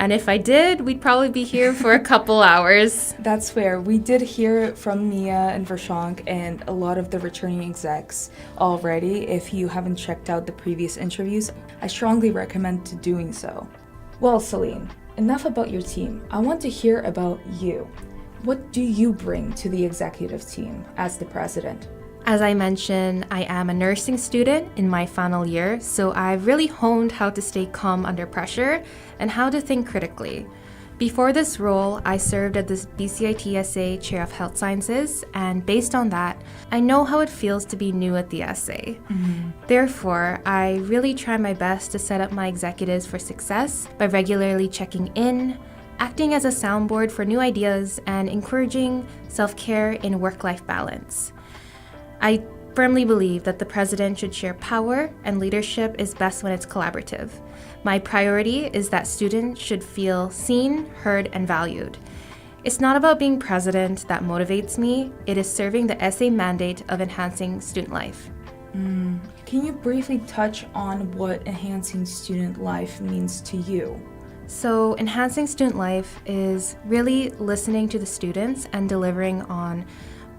And if I did, we'd probably be here for a couple hours. That's fair. We did hear from Mia and Vershank and a lot of the returning execs already. If you haven't checked out the previous interviews, I strongly recommend to doing so. Well, Celine, enough about your team. I want to hear about you. What do you bring to the executive team as the president? As I mentioned, I am a nursing student in my final year, so I've really honed how to stay calm under pressure and how to think critically. Before this role, I served as the BCIT SA Chair of Health Sciences, and based on that, I know how it feels to be new at the SA. Therefore, I really try my best to set up my executives for success by regularly checking in, acting as a soundboard for new ideas, and encouraging self-care in work-life balance. I firmly believe that the president should share power, and leadership is best when it's collaborative. My priority is that students should feel seen, heard, and valued. It's not about being president that motivates me, it is serving the SA mandate of enhancing student life. Can you briefly touch on what enhancing student life means to you? So, enhancing student life is really listening to the students and delivering on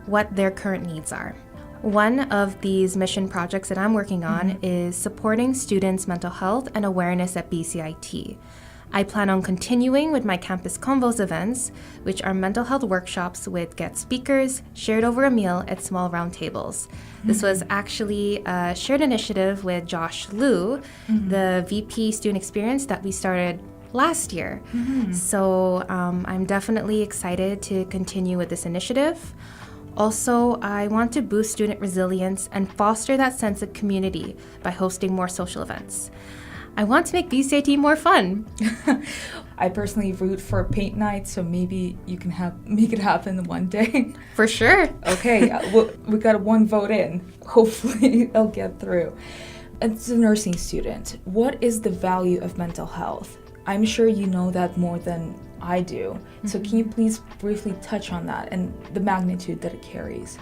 what their current needs are. One of these mission projects that I'm working on is supporting students' mental health and awareness at BCIT. I plan on continuing with my Campus Convos events, which are mental health workshops with guest speakers shared over a meal at small round tables. This was actually a shared initiative with Josh Liu, the VP Student Experience that we started last year. So I'm definitely excited to continue with this initiative. Also, I want to boost student resilience and foster that sense of community by hosting more social events. I want to make BCIT more fun. I personally root for paint night, so maybe you can make it happen one day. For sure. Okay, we got one vote in. Hopefully it'll get through. As a nursing student, what is the value of mental health? I'm sure you know that more than I do. So can you please briefly touch on that and the magnitude that it carries?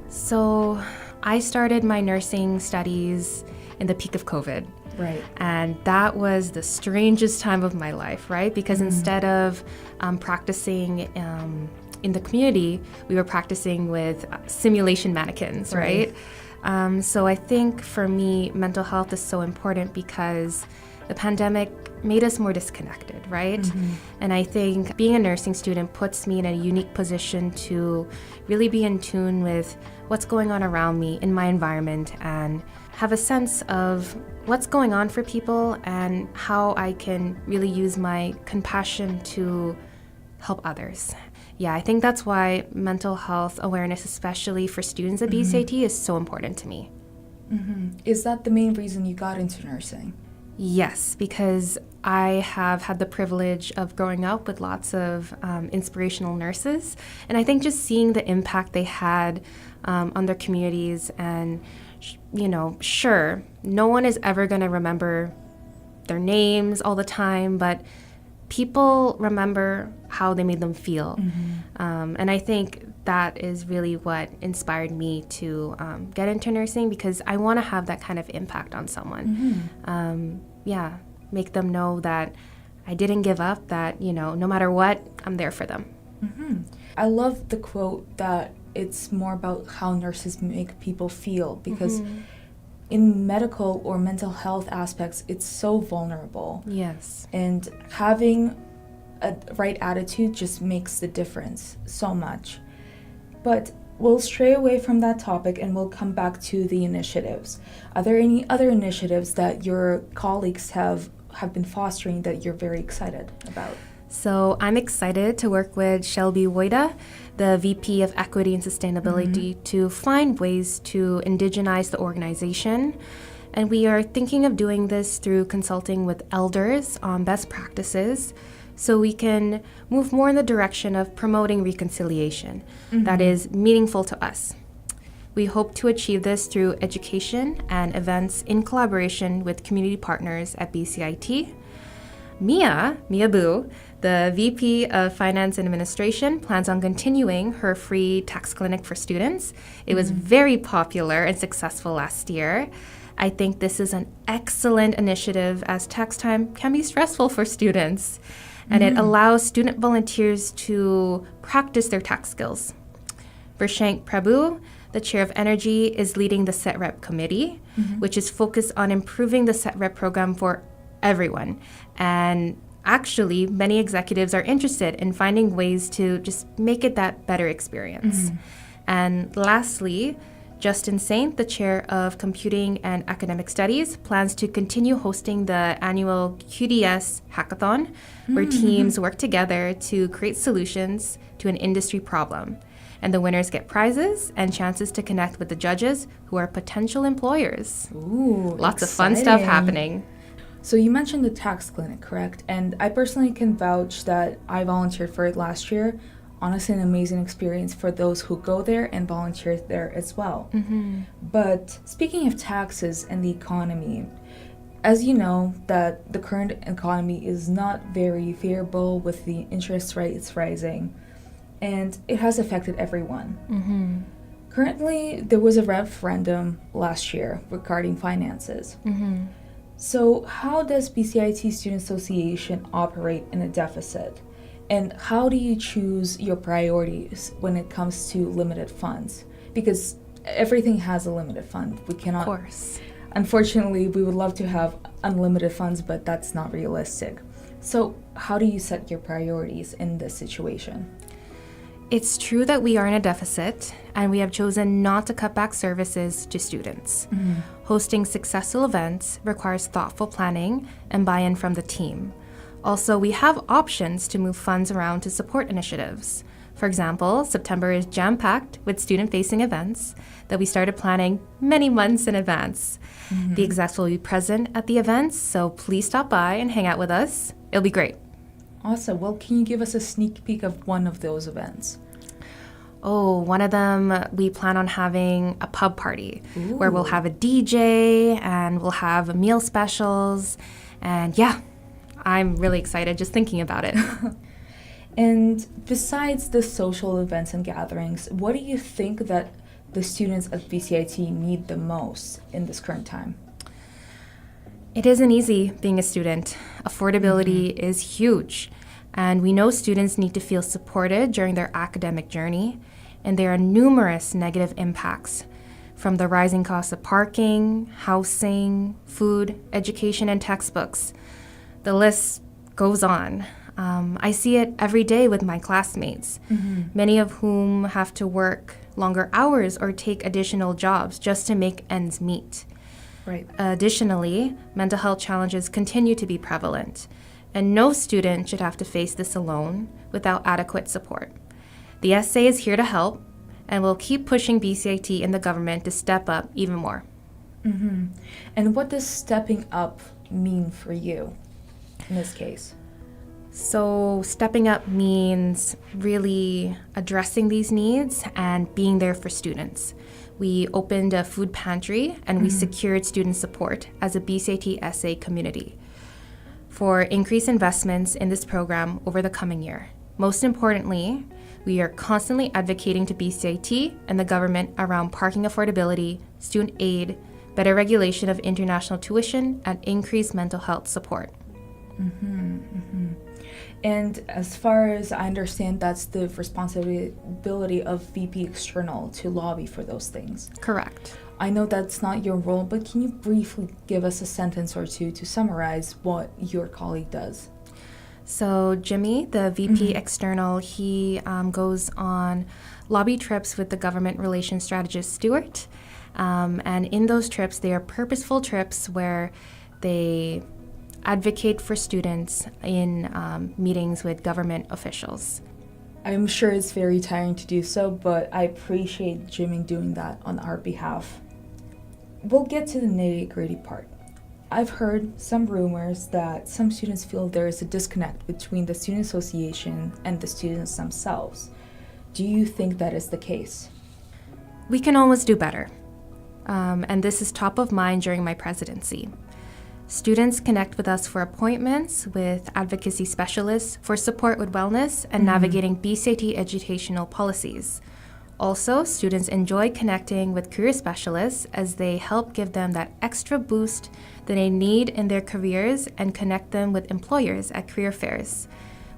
So I started my nursing studies in the peak of COVID. Right. And that was the strangest time of my life, right? Because instead of practicing in the community, we were practicing with simulation mannequins, right? So I think for me, mental health is so important because the pandemic made us more disconnected, right? And I think being a nursing student puts me in a unique position to really be in tune with what's going on around me in my environment and have a sense of what's going on for people and how I can really use my compassion to help others. Yeah, I think that's why mental health awareness, especially for students at BCIT, is so important to me. Is that the main reason you got into nursing? Yes, because I have had the privilege of growing up with lots of inspirational nurses, and I think just seeing the impact they had on their communities and, you know, sure, no one is ever going to remember their names all the time, but people remember how they made them feel. And I think that is really what inspired me to get into nursing, because I want to have that kind of impact on someone. Yeah, make them know that I didn't give up, that, you know, no matter what, I'm there for them. I love the quote that it's more about how nurses make people feel, because in medical or mental health aspects, it's so vulnerable. Yes. And having a right attitude just makes the difference so much. But we'll stray away from that topic and we'll come back to the initiatives. Are there any other initiatives that your colleagues have been fostering that you're very excited about? So I'm excited to work with Shelby Woida, the VP of Equity and Sustainability, to find ways to indigenize the organization. And we are thinking of doing this through consulting with elders on best practices so we can move more in the direction of promoting reconciliation that is meaningful to us. We hope to achieve this through education and events in collaboration with community partners at BCIT. Mia Boo, the VP of Finance and Administration, plans on continuing her free tax clinic for students. It was very popular and successful last year. I think this is an excellent initiative as tax time can be stressful for students, and it allows student volunteers to practice their tax skills. Vershank Prabhu, the chair of Energy, is leading the SETREP committee, which is focused on improving the SETREP program for everyone. And actually, many executives are interested in finding ways to just make it that better experience. And lastly, Justin Saint, the chair of Computing and Academic Studies, plans to continue hosting the annual QDS Hackathon, where teams work together to create solutions to an industry problem. And the winners get prizes and chances to connect with the judges who are potential employers. Ooh, Lots of fun stuff happening. So you mentioned the tax clinic, correct? And I personally can vouch that I volunteered for it last year. Honestly, an amazing experience for those who go there and volunteer there as well. But speaking of taxes and the economy, as you know, that the current economy is not very favorable with the interest rates rising, and it has affected everyone. Currently, there was a referendum last year regarding finances. So how does BCIT Student Association operate in a deficit? And how do you choose your priorities when it comes to limited funds? Because everything has a limited fund. We cannot... Of course. Unfortunately, we would love to have unlimited funds, but that's not realistic. So how do you set your priorities in this situation? It's true that we are in a deficit, and we have chosen not to cut back services to students. Hosting successful events requires thoughtful planning and buy-in from the team. Also, we have options to move funds around to support initiatives. For example, September is jam-packed with student-facing events that we started planning many months in advance. The execs will be present at the events, so please stop by and hang out with us. It'll be great. Awesome. Well, can you give us a sneak peek of one of those events? Oh, one of them, we plan on having a pub party where we'll have a DJ and we'll have meal specials. And yeah, I'm really excited just thinking about it. And besides the social events and gatherings, what do you think that the students at BCIT need the most in this current time? It isn't easy being a student. Affordability is huge, and we know students need to feel supported during their academic journey, and there are numerous negative impacts from the rising cost of parking, housing, food, education, and textbooks. The list goes on. I see it every day with my classmates, many of whom have to work longer hours or take additional jobs just to make ends meet. Right. Additionally, mental health challenges continue to be prevalent, and no student should have to face this alone without adequate support. The SA is here to help, and will keep pushing BCIT and the government to step up even more. And what does stepping up mean for you in this case? So stepping up means really addressing these needs and being there for students. We opened a food pantry and we secured student support as a BCIT SA community for increased investments in this program over the coming year. Most importantly, we are constantly advocating to BCIT and the government around parking affordability, student aid, better regulation of international tuition, and increased mental health support. And as far as I understand, that's the responsibility of VP External to lobby for those things. Correct. I know that's not your role, but can you briefly give us a sentence or two to summarize what your colleague does? So Jimmy, the VP External, he goes on lobby trips with the government relations strategist Stuart. And in those trips, they are purposeful trips where they advocate for students in meetings with government officials. I'm sure it's very tiring to do so, but I appreciate Jimmy doing that on our behalf. We'll get to the nitty-gritty part. I've heard some rumors that some students feel there is a disconnect between the student association and the students themselves. Do you think that is the case? We can always do better. And this is top of mind during my presidency. Students connect with us for appointments with advocacy specialists for support with wellness and navigating BCIT educational policies. Also, students enjoy connecting with career specialists as they help give them that extra boost that they need in their careers and connect them with employers at career fairs.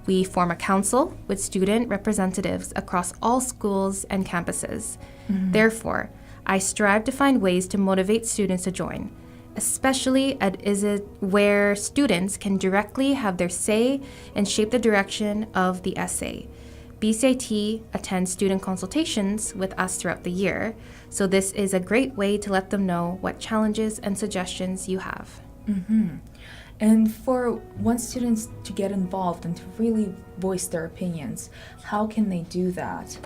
We form a council with student representatives across all schools and campuses. Therefore, I strive to find ways to motivate students to join, especially where students can directly have their say and shape the direction of the SA. BCIT attends student consultations with us throughout the year, so this is a great way to let them know what challenges and suggestions you have. And for want students to get involved and to really voice their opinions, how can they do that?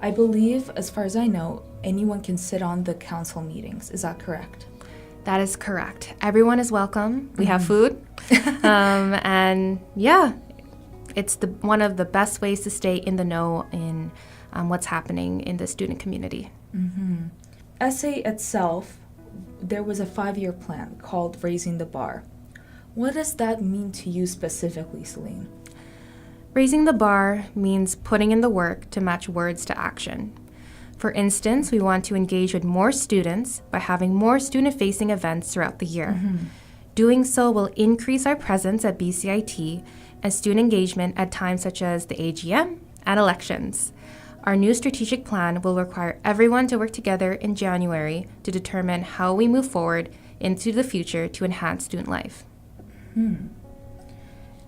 I believe, as far as I know, anyone can sit on the council meetings. Is that correct? That is correct. Everyone is welcome. We have food. And yeah, it's one of the best ways to stay in the know in what's happening in the student community. SA itself, there was a 5-year plan called Raising the Bar. What does that mean to you specifically, Celine? Raising the bar means putting in the work to match words to action. For instance, we want to engage with more students by having more student-facing events throughout the year. Doing so will increase our presence at BCIT and student engagement at times such as the AGM and elections. Our new strategic plan will require everyone to work together in January to determine how we move forward into the future to enhance student life.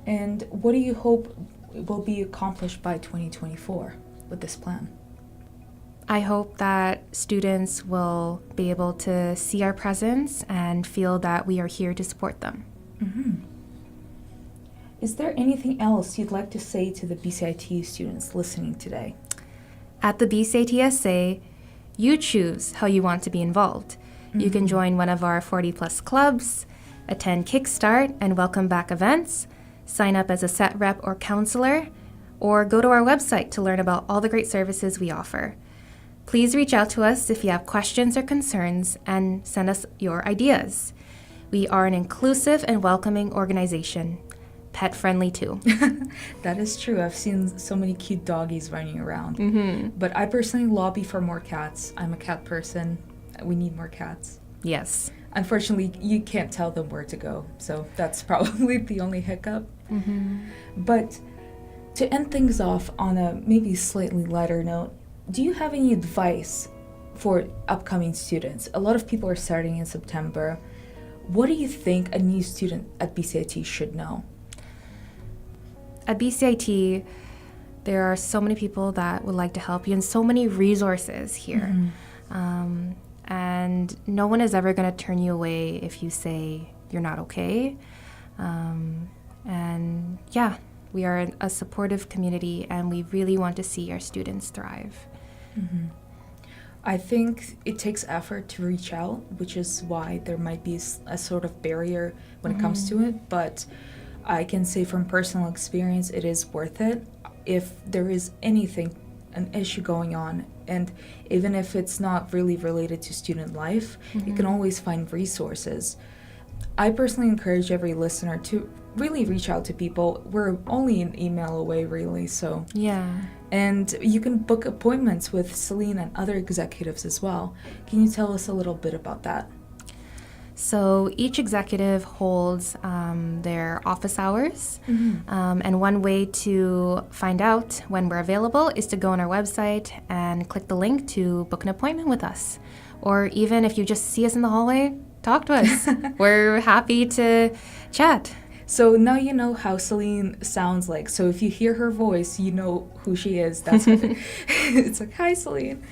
And what do you hope will be accomplished by 2024 with this plan? I hope that students will be able to see our presence and feel that we are here to support them. Is there anything else you'd like to say to the BCIT students listening today? At the BCIT SA, you choose how you want to be involved. You can join one of our 40-plus clubs, attend Kickstart and Welcome Back events, sign up as a set rep or counselor, or go to our website to learn about all the great services we offer. Please reach out to us if you have questions or concerns and send us your ideas. We are an inclusive and welcoming organization, pet-friendly too. That is true. I've seen so many cute doggies running around. But I personally lobby for more cats. I'm a cat person. We need more cats. Yes. Unfortunately, you can't tell them where to go, so that's probably the only hiccup. But to end things off on a maybe slightly lighter note, do you have any advice for upcoming students? A lot of people are starting in September. What do you think a new student at BCIT should know? At BCIT, there are so many people that would like to help you and so many resources here. And no one is ever going to turn you away if you say you're not okay. And yeah, we are a supportive community and we really want to see our students thrive. I think it takes effort to reach out, which is why there might be a sort of barrier when it comes to it. But I can say from personal experience, it is worth it. If there is anything, an issue going on, and even if it's not really related to student life, you can always find resources. I personally encourage every listener to really reach out to people. We're only an email away, really, so. Yeah. And you can book appointments with Celine and other executives as well. Can you tell us a little bit about that? So each executive holds their office hours, and one way to find out when we're available is to go on our website and click the link to book an appointment with us. Or even if you just see us in the hallway, talk to us. We're happy to chat. So now you know how Celine sounds like. So if you hear her voice, you know who she is. That's what it's like, hi, Celine.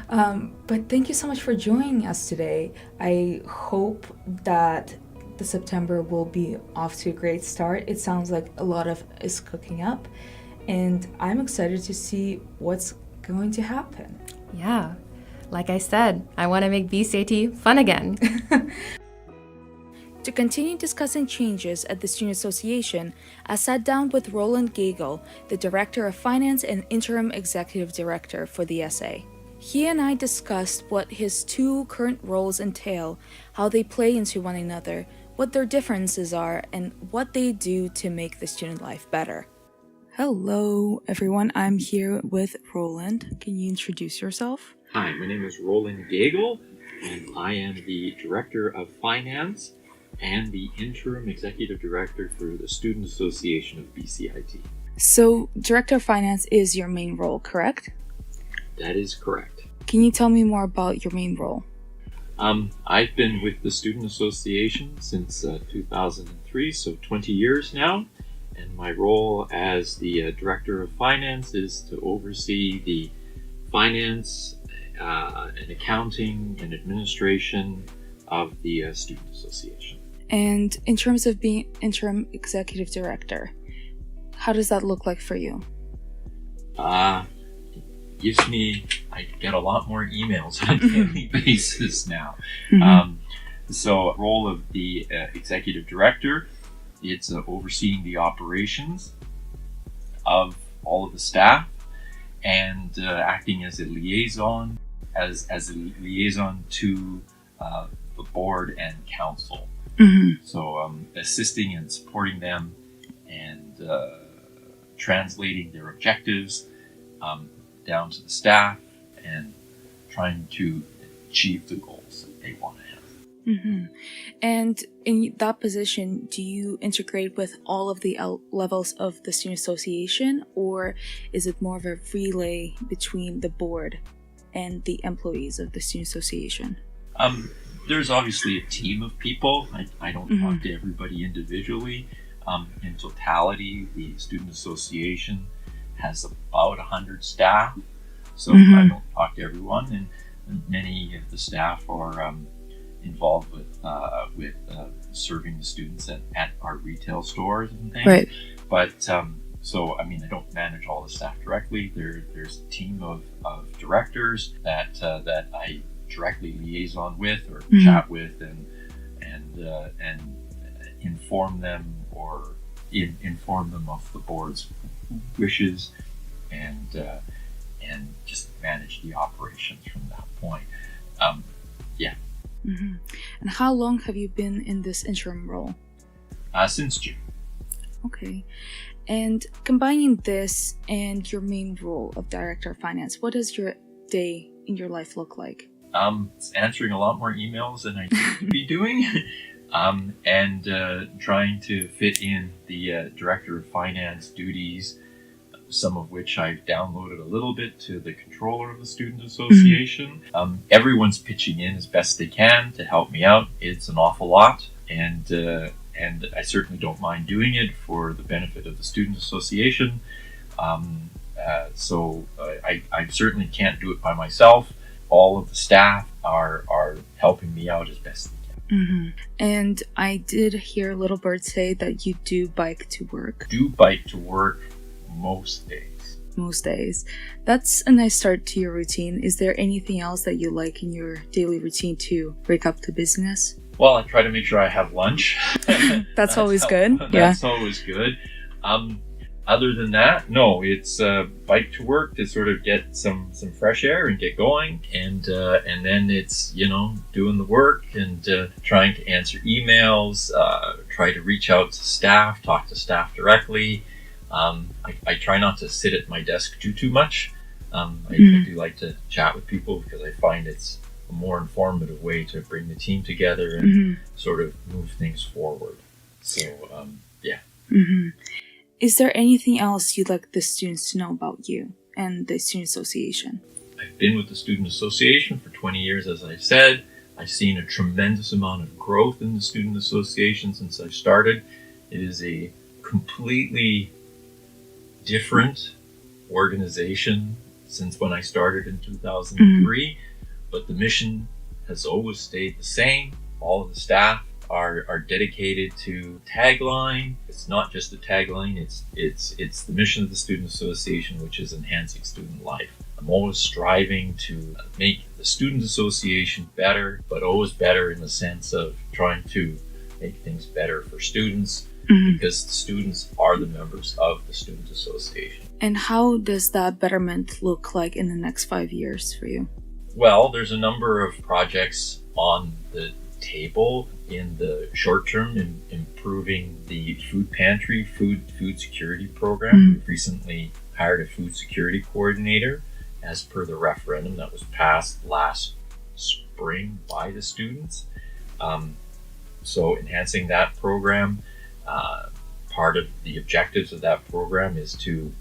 But thank you so much for joining us today. I hope that the September will be off to a great start. It sounds like a lot of is cooking up, and I'm excited to see what's going to happen. Yeah, like I said, I want to make BCIT fun again. To continue discussing changes at the Student Association, I sat down with Roland Gagel, the Director of Finance and Interim Executive Director for the SA. He and I discussed what his two current roles entail, how they play into one another, what their differences are, and what they do to make the student life better. Hello, everyone. I'm here with Roland. Can you introduce yourself? Hi, my name is Roland Gagel, and I am the Director of Finance and the Interim Executive Director for the Student Association of BCIT. So, Director of Finance is your main role, correct? That is correct. Can you tell me more about your main role? I've been with the Student Association since 2003, so 20 years now, and my role as the Director of Finance is to oversee the finance and accounting and administration of the Student Association. And in terms of being Interim Executive Director, how does that look like for you? I get a lot more emails on a daily basis now. So role of the Executive Director, it's overseeing the operations of all of the staff and acting as a liaison, as a liaison to the board and council. So assisting and supporting them and translating their objectives down to the staff and trying to achieve the goals that they want to have. And in that position, do you integrate with all of the levels of the Student Association, or is it more of a relay between the board and the employees of the Student Association? There's obviously a team of people. I don't talk to everybody individually. In totality, the Student Association has about 100 staff, so I don't talk to everyone, and many of the staff are involved with serving the students at our retail stores and things. Right. But so I mean, I don't manage all the staff directly. There's a team of directors that I directly liaison with or chat with and inform them or inform them of the board's wishes and just manage the operations from that point. And how long have you been in this interim role? Since June. Okay. And combining this and your main role of Director of Finance, what does your day in your life look like? It's answering a lot more emails than I used to be doing, and trying to fit in the Director of Finance duties, some of which I've downloaded a little bit to the controller of the Student Association. Everyone's pitching in as best they can to help me out. It's an awful lot, and I certainly don't mind doing it for the benefit of the Student Association. So I certainly can't do it by myself. All of the staff are helping me out as best they can. And I did hear Little Bird say that you do bike to work. Do bike to work most days. Most days. That's a nice start to your routine. Is there anything else that you like in your daily routine to break up the busyness? Well, I try to make sure I have lunch. That's always good. That's always good. Other than that, no, it's bike to work to sort of get some fresh air and get going, and then it's doing the work and trying to answer emails, try to reach out to staff, talk to staff directly. I try not to sit at my desk too much. I do like to chat with people because I find it's a more informative way to bring the team together and sort of move things forward. So yeah. Is there anything else you'd like the students to know about you and the Student Association? I've been with the Student Association for 20 years, as I said. I've seen a tremendous amount of growth in the Student Association since I started. It is a completely different organization since when I started in 2003, but the mission has always stayed the same. All of the staff are dedicated to tagline. It's not just a tagline, it's the mission of the Student Association, which is enhancing student life. I'm always striving to make the Student Association better, but always better in the sense of trying to make things better for students, because the students are the members of the Student Association. And how does that betterment look like in the next 5 years for you? Well, there's a number of projects on the table in the short term in improving the food pantry, food security program. We've recently hired a food security coordinator as per the referendum that was passed last spring by the students. So enhancing that program, part of the objectives of that program is to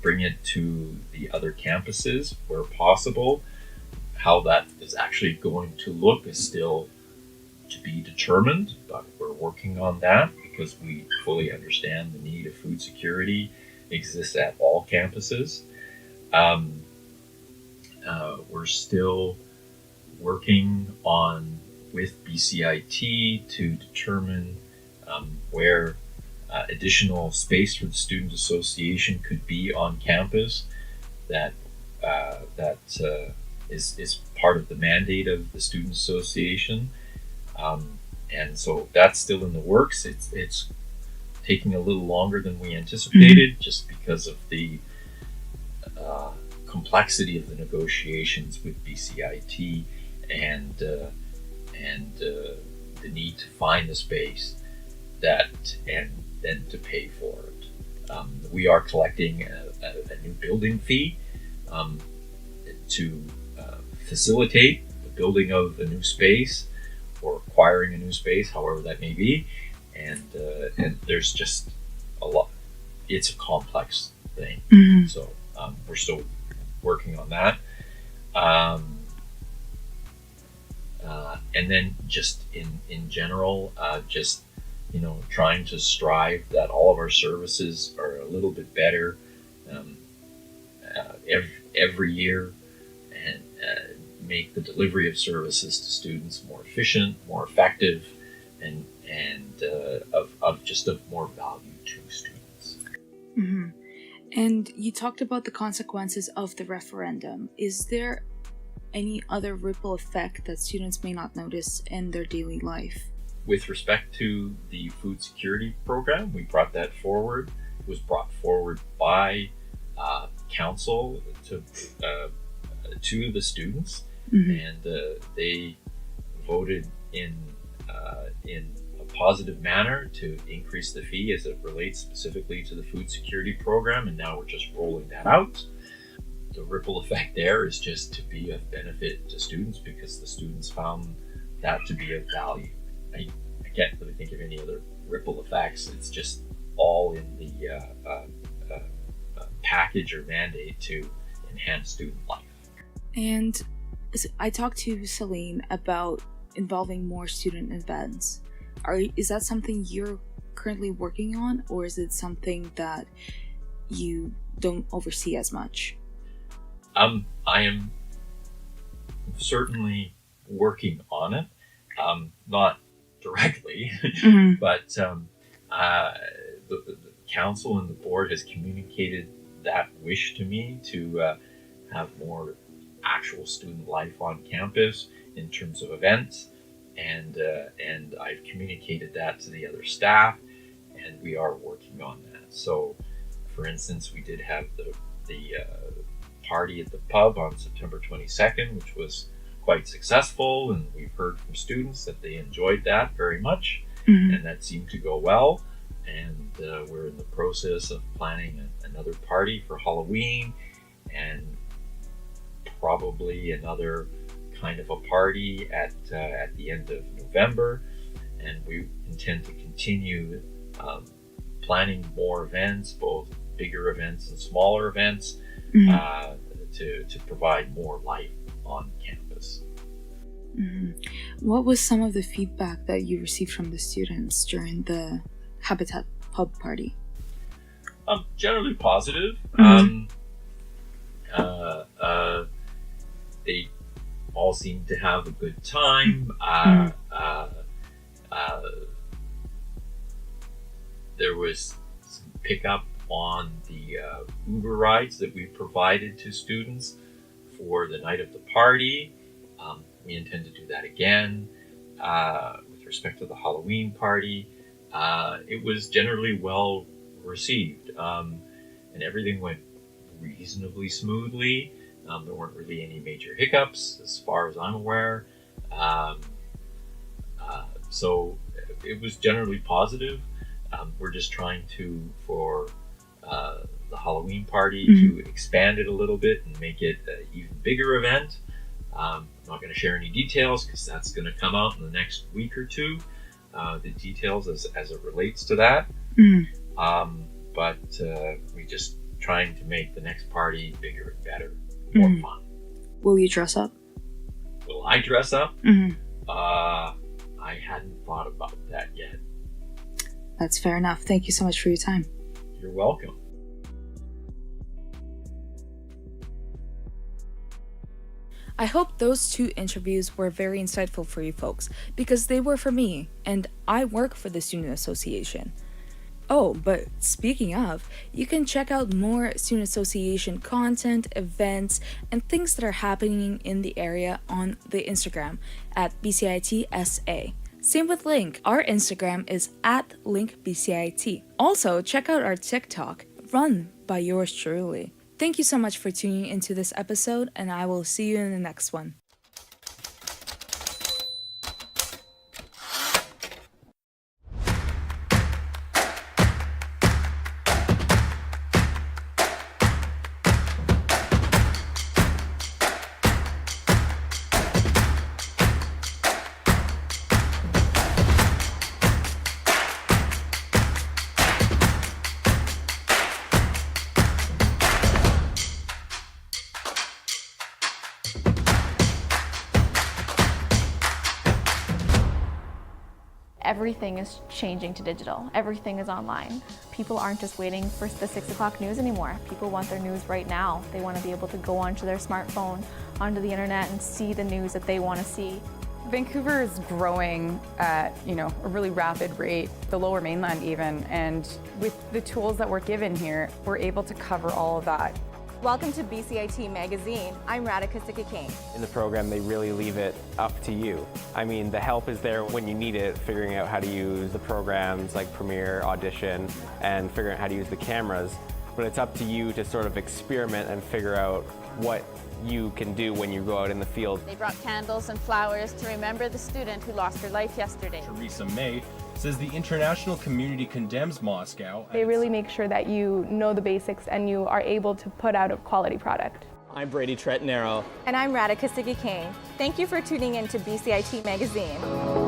bring it to the other campuses where possible. How that is actually going to look is still to be determined, but we're working on that because we fully understand the need of food security exists at all campuses. We're still working on with BCIT to determine where additional space for the Student Association could be on campus. That is part of the mandate of the Student Association. And so that's still in the works. It's taking a little longer than we anticipated just because of the complexity of the negotiations with BCIT and the need to find the space and then to pay for it. We are collecting a new building fee to facilitate the building of a new space or acquiring a new space, however that may be, and there's just a lot. It's a complex thing, so we're still working on that. And then just in general, just trying to strive that all of our services are a little bit better every year, and make the delivery of services to students more efficient, more effective, and of more value to students. And you talked about the consequences of the referendum. Is there any other ripple effect that students may not notice in their daily life? With respect to the food security program, we brought that forward. It was brought forward by council to the students, and they voted in a positive manner to increase the fee as it relates specifically to the food security program, and now we're just rolling that out. the ripple effect there is just to be of benefit to students because the students found that to be of value. I can't really think of any other ripple effects. It's just all in the package or mandate to enhance student life. And I talked to Celine about involving more student events. Is that something you're currently working on, or is it something that you don't oversee as much? I am certainly working on it, not directly, but the council and the board has communicated that wish to me to have more actual student life on campus in terms of events, and I've communicated that to the other staff, and we are working on that. So, for instance, we did have the party at the pub on September 22nd, which was quite successful, and we've heard from students that they enjoyed that very much, and that seemed to go well. And we're in the process of planning another party for Halloween, and probably another kind of a party at the end of November. And we intend to continue planning more events, both bigger events and smaller events, to provide more life on campus. What was some of the feedback that you received from the students during the Habitat Pub party? Generally positive. They all seem to have a good time. There was some pickup on the Uber rides that we provided to students for the night of the party. We intend to do that again. With respect to the Halloween party, it was generally well received, and everything went reasonably smoothly. There weren't really any major hiccups as far as I'm aware. So it was generally positive. We're just trying to, for the Halloween party, to expand it a little bit and make it an even bigger event. I'm not going to share any details because that's going to come out in the next week or two, the details as it relates to that. But we're just trying to make the next party bigger and better, more fun. Will you dress up? Will I dress up? I hadn't thought about that yet. That's fair enough. Thank you so much for your time. You're welcome. I hope those 2 interviews were very insightful for you folks, because they were for me, and I work for the Student Association. Oh, but speaking of, you can check out more Student Association content, events, and things that are happening in the area on the Instagram at BCITSA. Same with Link. Our Instagram is at LinkBCIT. Also, check out our TikTok, run by yours truly. Thank you so much for tuning into this episode, and I will see you in the next one. Everything is changing to digital. Everything is online. People aren't just waiting for the 6 o'clock news anymore. People want their news right now. They want to be able to go onto their smartphone, onto the internet, and see the news that they want to see. Vancouver is growing at, a really rapid rate, the Lower Mainland even, and with the tools that we're given here, we're able to cover all of that. Welcome to BCIT Magazine. I'm Radhika Sikakane. In the program, they really leave it up to you. I mean, the help is there when you need it, figuring out how to use the programs like Premiere, Audition, and figuring out how to use the cameras. But it's up to you to sort of experiment and figure out what you can do when you go out in the field. They brought candles and flowers to remember the student who lost her life yesterday. Theresa May says the international community condemns Moscow. They really make sure that you know the basics and you are able to put out a quality product. I'm Brady Tretanero. And I'm Radhika Siggi-Kane. Thank you for tuning in to BCIT Magazine.